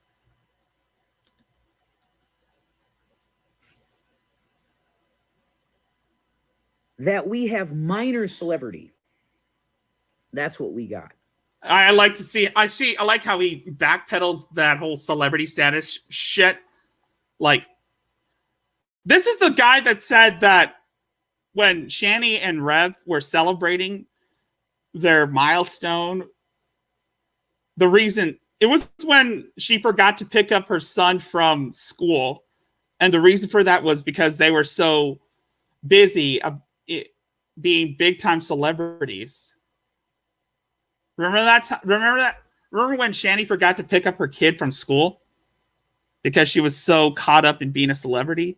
that we have minor celebrity. That's what we got. I like to see. I like how he backpedals that whole celebrity status shit. Like, this is the guy that said that when Shani and Rev were celebrating their milestone, the reason it was when she forgot to pick up her son from school, and the reason for that was because they were so busy being big time celebrities. Remember that? Remember when Shani forgot to pick up her kid from school because she was so caught up in being a celebrity?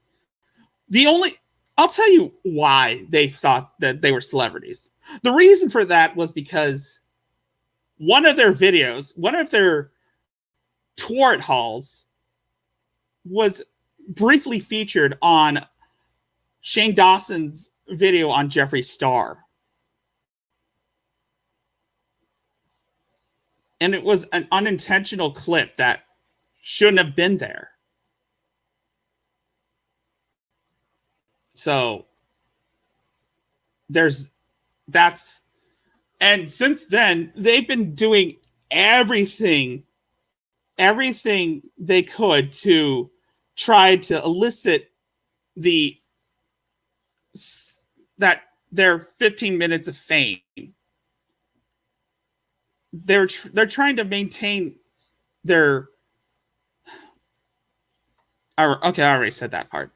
I'll tell you why they thought that they were celebrities. The reason for that was because one of their tour hauls was briefly featured on Shane Dawson's video on Jeffree Star. And it was an unintentional clip that shouldn't have been there. So and since then they've been doing everything they could to try to elicit their 15 minutes of fame. They're trying to maintain their. Okay, I already said that part.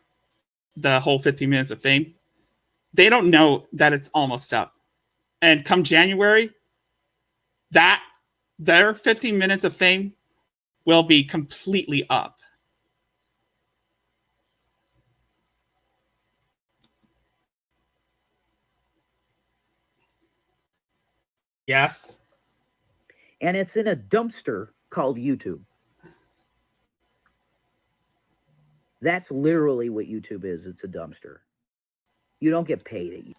The whole 15 minutes of fame. They don't know that it's almost up, and come January, their 15 minutes of fame will be completely up. Yes. And it's in a dumpster called YouTube. That's literally what YouTube is. It's a dumpster. You don't get paid at YouTube.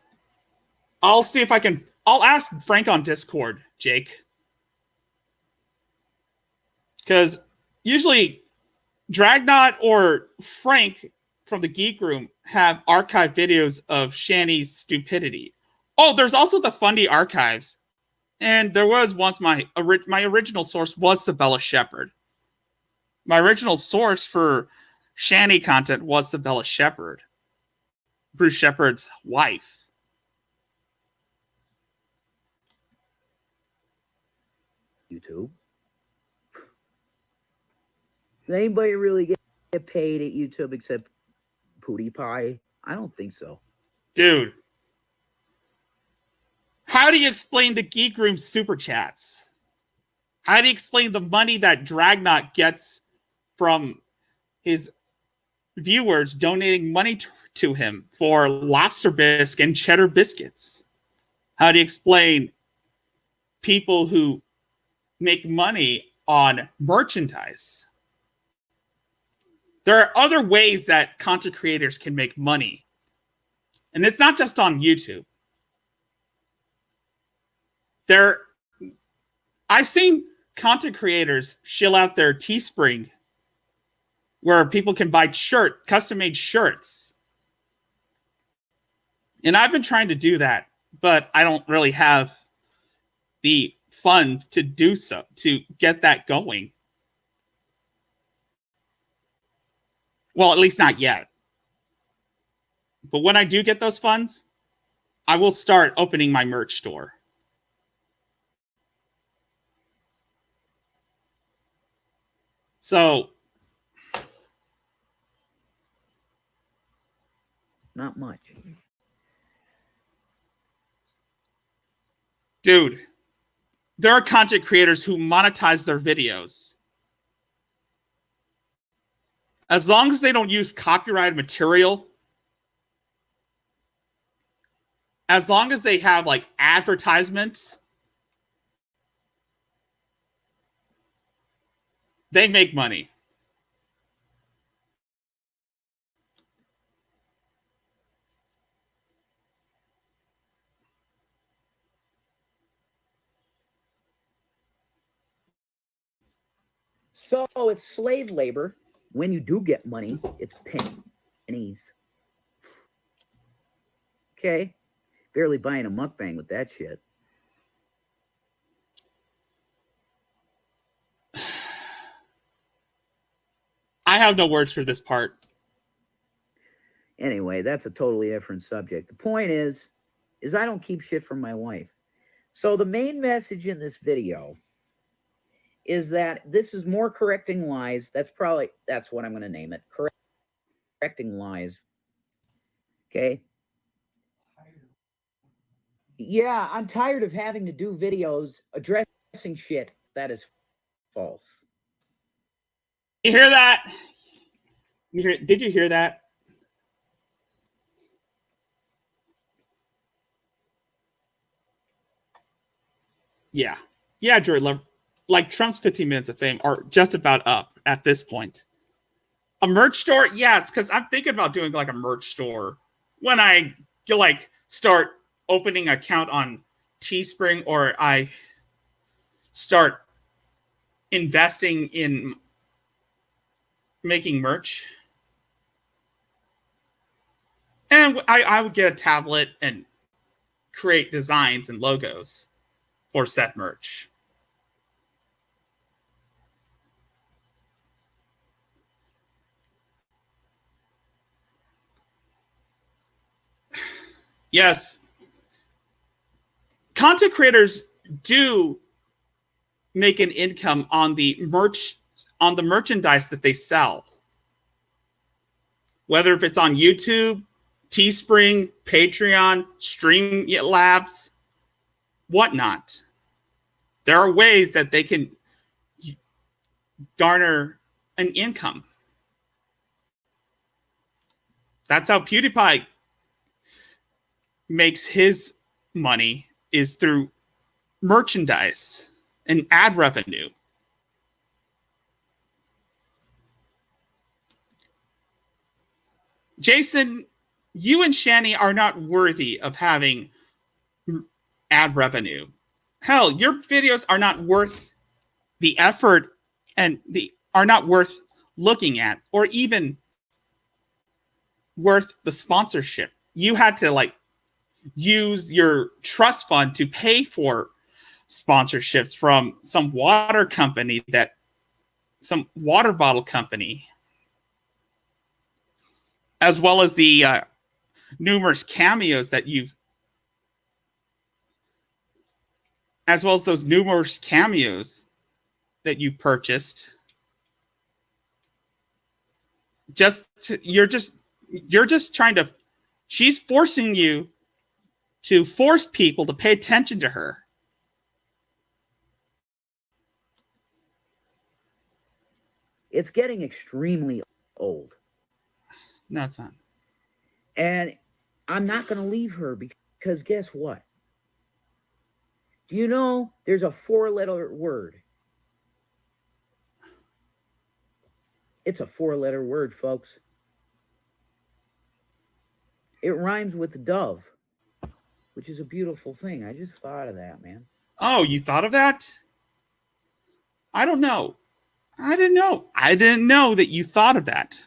I'll see if I can. I'll ask Frank on Discord, Jake. Because usually Dragnot or Frank from the Geek Room have archived videos of Shanny's stupidity. Oh, there's also the Fundy archives. And there was once my original source was Sabella Shepherd. My original source for Shanny content was Sabella Shepherd, Bruce Shepherd's wife. YouTube. Does anybody really get paid at YouTube except PewDiePie? I don't think so. Dude, how do you explain the Geek Room super chats? How do you explain the money that Dragnot gets from his viewers donating money to him for lobster bisque and cheddar biscuits? How do you explain people who make money on merchandise? There are other ways that content creators can make money. And it's not just on YouTube. I've seen content creators shill out their Teespring where people can buy custom-made shirts. And I've been trying to do that, but I don't really have the funds to do so, to get that going. Well, at least not yet. But when I do get those funds, I will start opening my merch store. So, not much. Dude, there are content creators who monetize their videos. As long as they don't use copyrighted material, as long as they have like advertisements, they make money. So it's slave labor. When you do get money, it's pennies. Okay. Barely buying a mukbang with that shit. I have no words for this part. Anyway, that's a totally different subject. The point is I don't keep shit from my wife. So the main message in this video is that this is more correcting lies. That's what I'm going to name it. Correcting lies. Okay. Yeah, I'm tired of having to do videos addressing shit that is false. You hear that? Did you hear that? Yeah. Yeah, Jordan. Like Trump's 15 minutes of fame are just about up at this point. A merch store? Yeah, it's because I'm thinking about doing like a merch store when I like start opening an account on Teespring or I start investing in making merch. And I would get a tablet and create designs and logos for said merch. Yes, content creators do make an income on the merchandise that they sell. Whether if it's on YouTube, Teespring, Patreon, Streamlabs, whatnot. There are ways that they can garner an income. That's how PewDiePie makes his money, is through merchandise and ad revenue. Jason, you and Shanny are not worthy of having ad revenue. Hell, your videos are not worth the effort and are not worth looking at or even worth the sponsorship. You had to like use your trust fund to pay for sponsorships from some water company, that some water bottle company, as well as the numerous cameos that you've, as well as those numerous cameos that you purchased. You're just trying to, she's forcing you to force people to pay attention to her. It's getting extremely old. No, it's not. And I'm not going to leave her because guess what? Do you know there's a 4-letter word? It's a 4-letter word, folks. It rhymes with dove, which is a beautiful thing. I just thought of that, man. Oh, you thought of that? I don't know. I didn't know that you thought of that.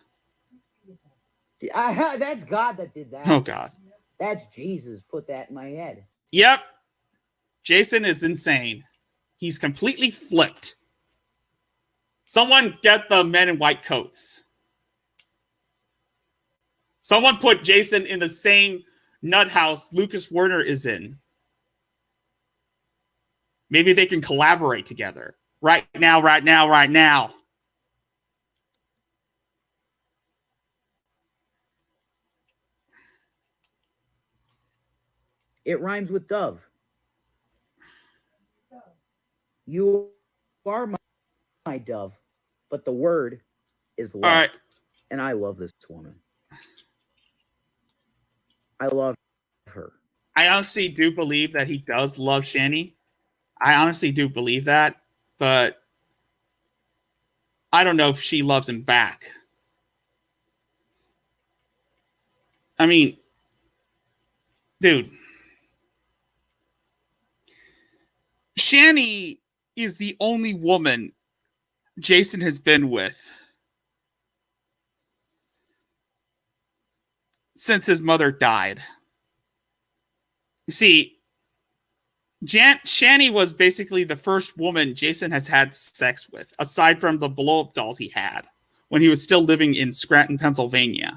That's God that did that. Oh, God. That's Jesus put that in my head. Yep. Jason is insane. He's completely flipped. Someone get the men in white coats. Someone put Jason in the same nut house Lucas Werner is in. Maybe they can collaborate together. Right now. It rhymes with dove. You are my dove, but the word is love. All right. And I love this woman. I love her. I honestly do believe that he does love Shani. I honestly do believe that, but I don't know if she loves him back. I mean, dude, Shani is the only woman Jason has been with since his mother died. You see, Shani was basically the first woman Jason has had sex with, aside from the blow-up dolls he had when he was still living in Scranton, Pennsylvania.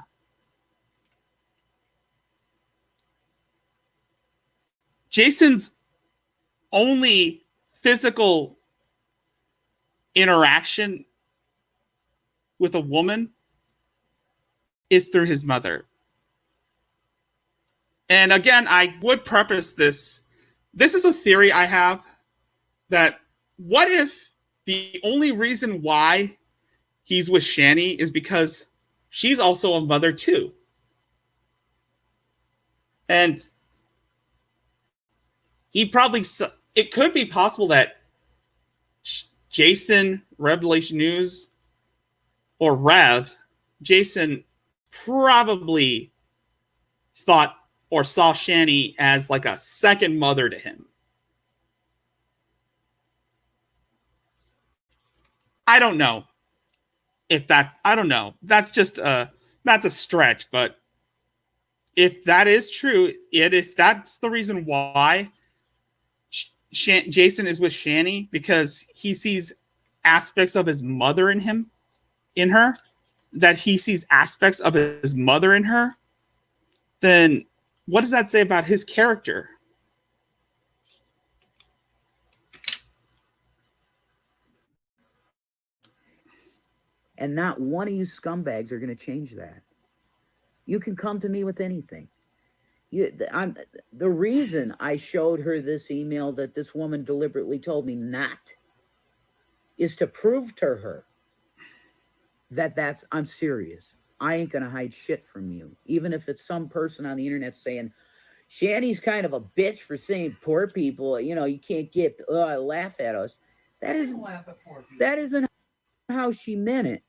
Jason's only physical interaction with a woman is through his mother. And again, I would preface this. This is a theory I have, that what if the only reason why he's with Shani is because she's also a mother too? And it could be possible that Jason, Revelation News, or Rev, Jason probably thought or saw Shani as like a second mother to him. I don't know. I don't know. That's a stretch, but if that is true, if that's the reason why Jason is with Shani, because he sees aspects of his mother in her, that he sees aspects of his mother in her, then what does that say about his character? And not one of you scumbags are going to change that. You can come to me with anything. The reason I showed her this email that this woman deliberately told me not is to prove to her that I'm serious. I ain't going to hide shit from you. Even if it's some person on the internet saying, Shani's kind of a bitch for saying poor people, you can't laugh at us. That isn't how she meant it.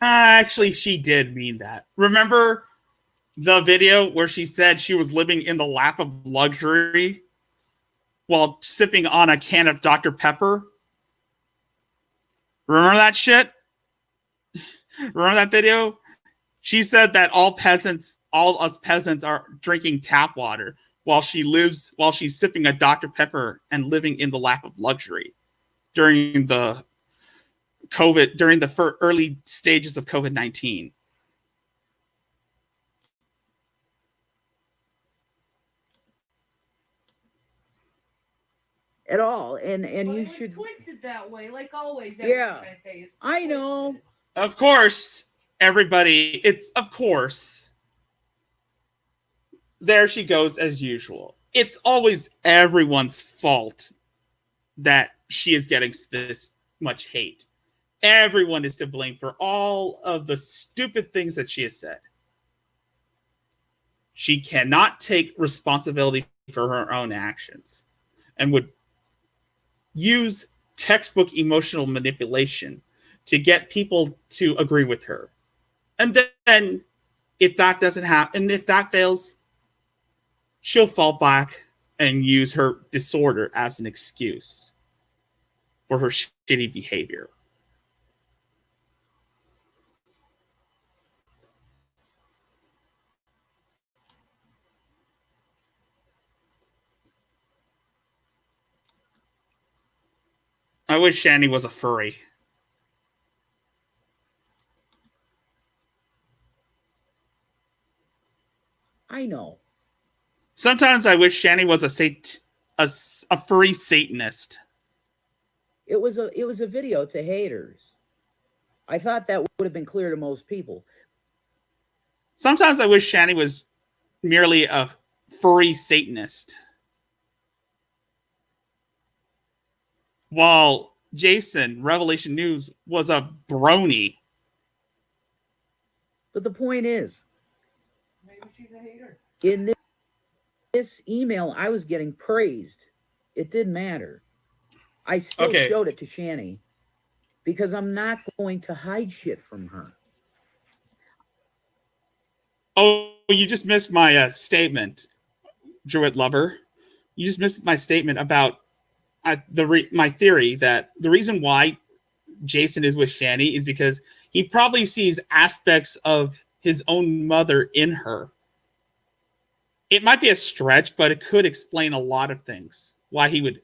Actually, she did mean that. Remember the video where she said she was living in the lap of luxury while sipping on a can of Dr. Pepper? Remember that shit? Remember that video? She said that all us peasants are drinking tap water while she's sipping a Dr. Pepper and living in the lap of luxury during the early stages of COVID-19. At all, and you it should was twisted that way, like always. Yeah, I say is I know. Of course, everybody. Of course. There she goes as usual. It's always everyone's fault that she is getting this much hate. Everyone is to blame for all of the stupid things that she has said. She cannot take responsibility for her own actions and would use textbook emotional manipulation to get people to agree with her. And then if that doesn't happen, and if that fails, she'll fall back and use her disorder as an excuse for her shitty behavior. I wish Shani was a furry. I know. Sometimes I wish Shani was a furry Satanist. It was a video to haters. I thought that would have been clear to most people. Sometimes I wish Shani was merely a furry Satanist. While Jason, Revelation News, was a brony. But the point is, maybe she's a hater. In this email, I was getting praised. It didn't matter. I still showed it to Shani because I'm not going to hide shit from her. Oh, you just missed my statement, Druid Lover. You just missed my statement about my theory that the reason why Jason is with Shani is because he probably sees aspects of his own mother in her. It might be a stretch, but it could explain a lot of things. Why he would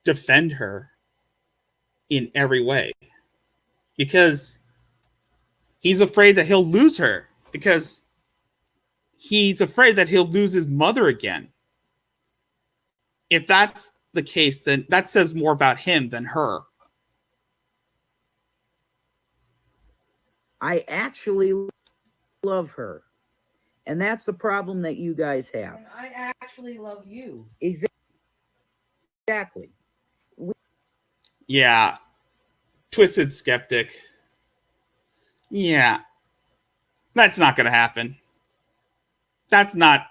defend her in every way. Because he's afraid that he'll lose her. Because he's afraid that he'll lose his mother again. If that's the case, then that says more about him than her. I actually love her. And that's the problem that you guys have. And I actually love you. Exactly. Yeah. Twisted skeptic. Yeah. That's not going to happen. That's not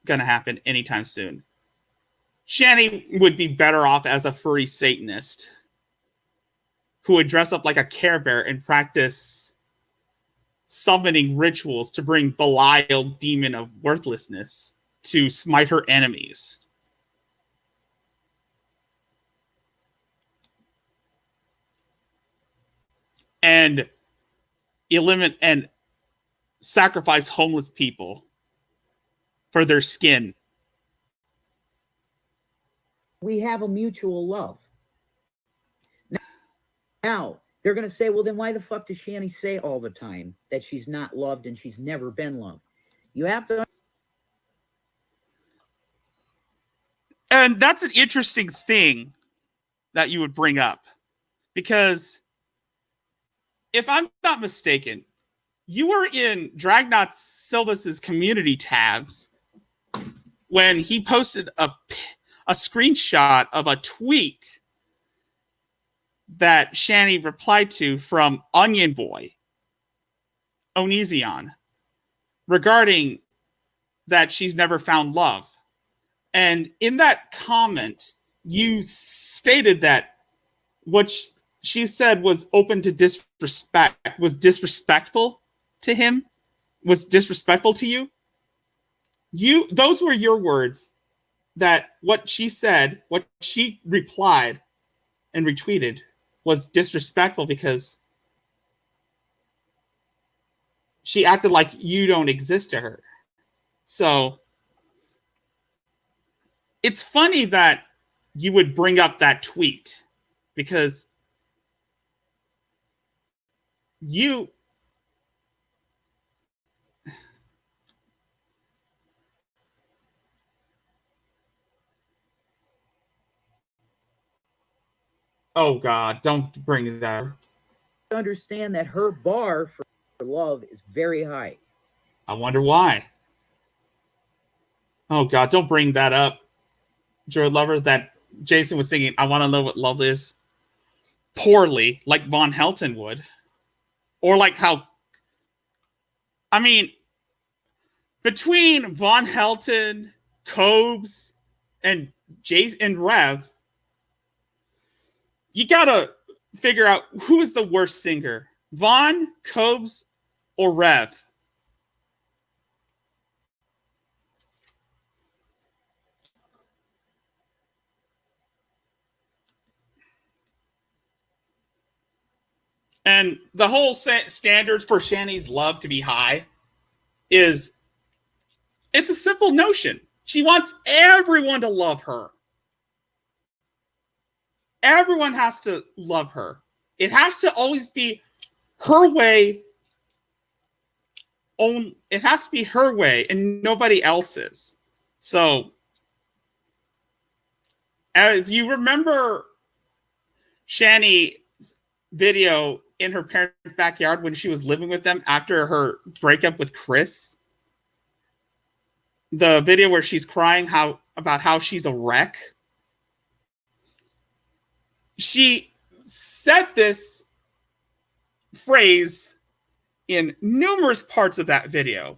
going to happen anytime soon. Shani would be better off as a furry Satanist who would dress up like a Care Bear and practice summoning rituals to bring Belial, demon of worthlessness, to smite her enemies. And eliminate and sacrifice homeless people for their skin. We have a mutual love. Now, they're going to say, well, then why the fuck does Shani say all the time that she's not loved and she's never been loved? You have to. And that's an interesting thing that you would bring up. Because if I'm not mistaken, you were in Dragnot Silvas's community tabs when he posted a screenshot of a tweet that Shani replied to from Onion Boy, Onision, regarding that she's never found love. And in that comment, you stated that what she said was open to disrespect, was disrespectful to him, was disrespectful to you. Those were your words, that what she said, what she replied and retweeted was disrespectful because she acted like you don't exist to her. So it's funny that you would bring up that tweet because you oh God, don't bring that up. Understand that her bar for love is very high. I wonder why. Oh God, don't bring that up. Jared Lover, that Jason was singing, I want to know what love is, poorly, like Von Helton would. Or like how, I mean, between Von Helton, Cobes, and Jason and Rev, you gotta figure out who is the worst singer, Von, Cobes, or Rev. And the whole standards for Shani's love to be high is, it's a simple notion. She wants everyone to love her. Everyone has to love her. It has to always be her way. It has to be her way and nobody else's. So, if you remember Shani's video in her parents' backyard when she was living with them after her breakup with Chris, the video where she's crying about how she's a wreck, she said this phrase in numerous parts of that video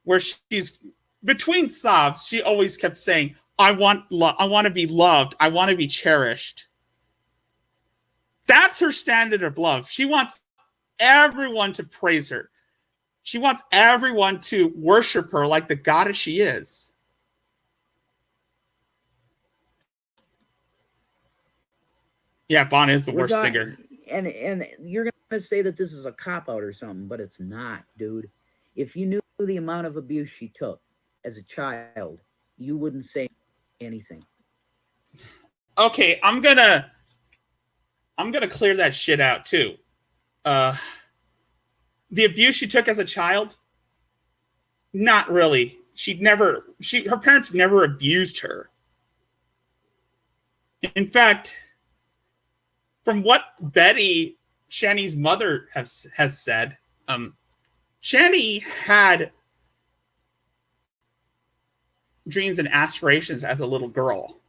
where she's between sobs, she always kept saying, I want to be loved. I want to be cherished. That's her standard of love. She wants everyone to praise her. She wants everyone to worship her like the goddess she is. Yeah, Bon is the worst singer. And you're going to say that this is a cop-out or something, but it's not, dude. If you knew the amount of abuse she took as a child, you wouldn't say anything. Okay, I'm gonna clear that shit out too. The abuse she took as a child, not really. Her parents never abused her. In fact, from what Betty, Shani's mother, has said, Shani had dreams and aspirations as a little girl.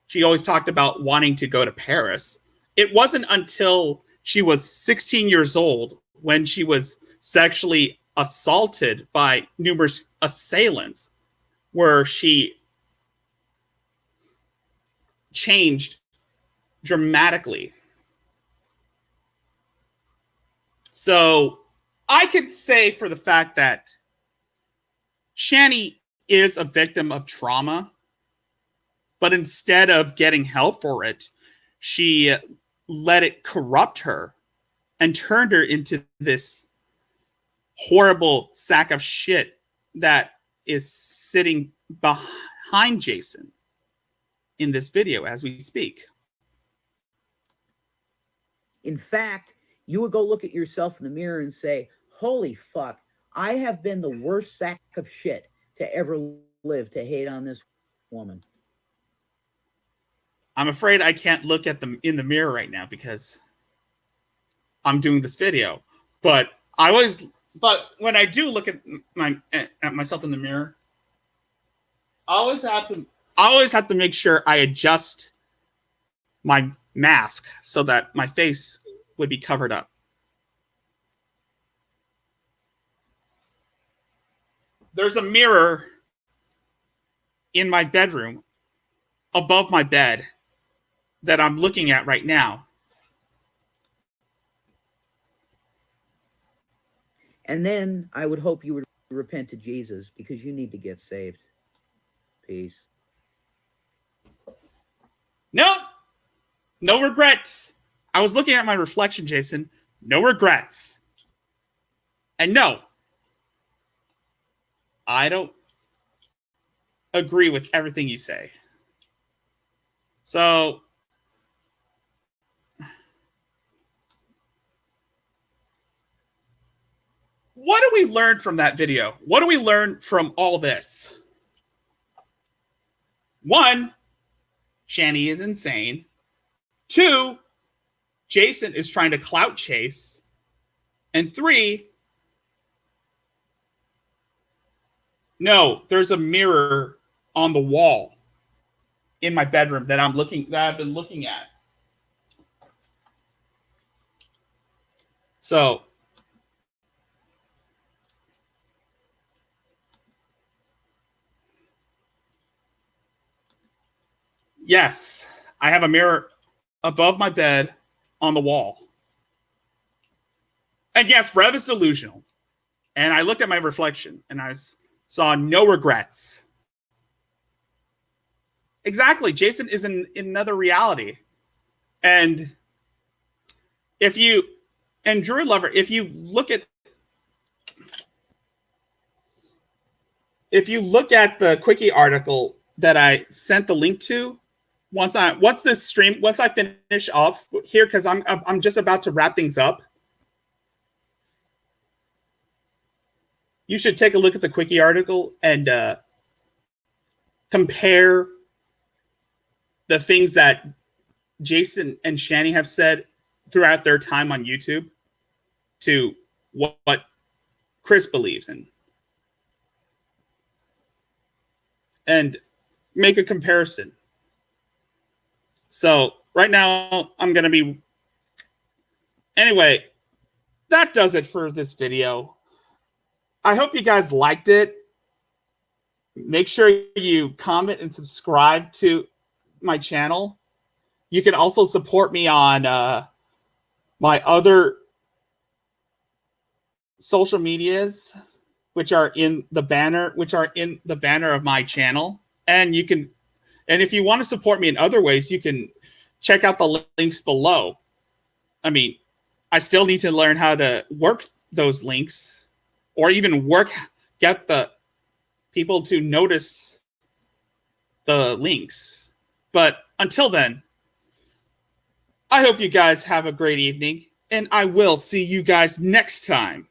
She always talked about wanting to go to Paris. It wasn't until she was 16 years old when she was sexually assaulted by numerous assailants where she changed dramatically. So I could say for the fact that Shani is a victim of trauma, but instead of getting help for it, she let it corrupt her and turned her into this horrible sack of shit that is sitting behind Jason in this video as we speak. In fact, you would go look at yourself in the mirror and say, holy fuck, I have been the worst sack of shit to ever live to hate on this woman. I'm afraid I can't look at them in the mirror right now because I'm doing this video. But when I do look at myself in the mirror, I always have to make sure I adjust my mask so that my face would be covered up. There's a mirror in my bedroom above my bed that I'm looking at right now. And then I would hope you would repent to Jesus because you need to get saved. Peace. Nope. No regrets. I was looking at my reflection, Jason. No regrets. And no, I don't agree with everything you say. So, what do we learn from that video? What do we learn from all this? One, Shanny is insane. Two, Jason is trying to clout chase. And three, no, there's a mirror on the wall in my bedroom that I've been looking at. So yes, I have a mirror above my bed on the wall. And yes, Rev is delusional. And I looked at my reflection and I saw no regrets. Exactly. Jason is in another reality. And Drew Lover, if you look at the Quickie article that I sent the link to, once I finish off here, because I'm just about to wrap things up. You should take a look at the Quickie article and compare the things that Jason and Shanny have said throughout their time on YouTube to what Chris believes in. And make a comparison. So right now I'm going to be... Anyway, that does it for this video. I hope you guys liked it. Make sure you comment and subscribe to my channel. You can also support me on my other social medias, which are in the banner of my channel. And if you want to support me in other ways, you can check out the links below. I mean, I still need to learn how to work those links, or even get the people to notice the links. But until then, I hope you guys have a great evening, and I will see you guys next time.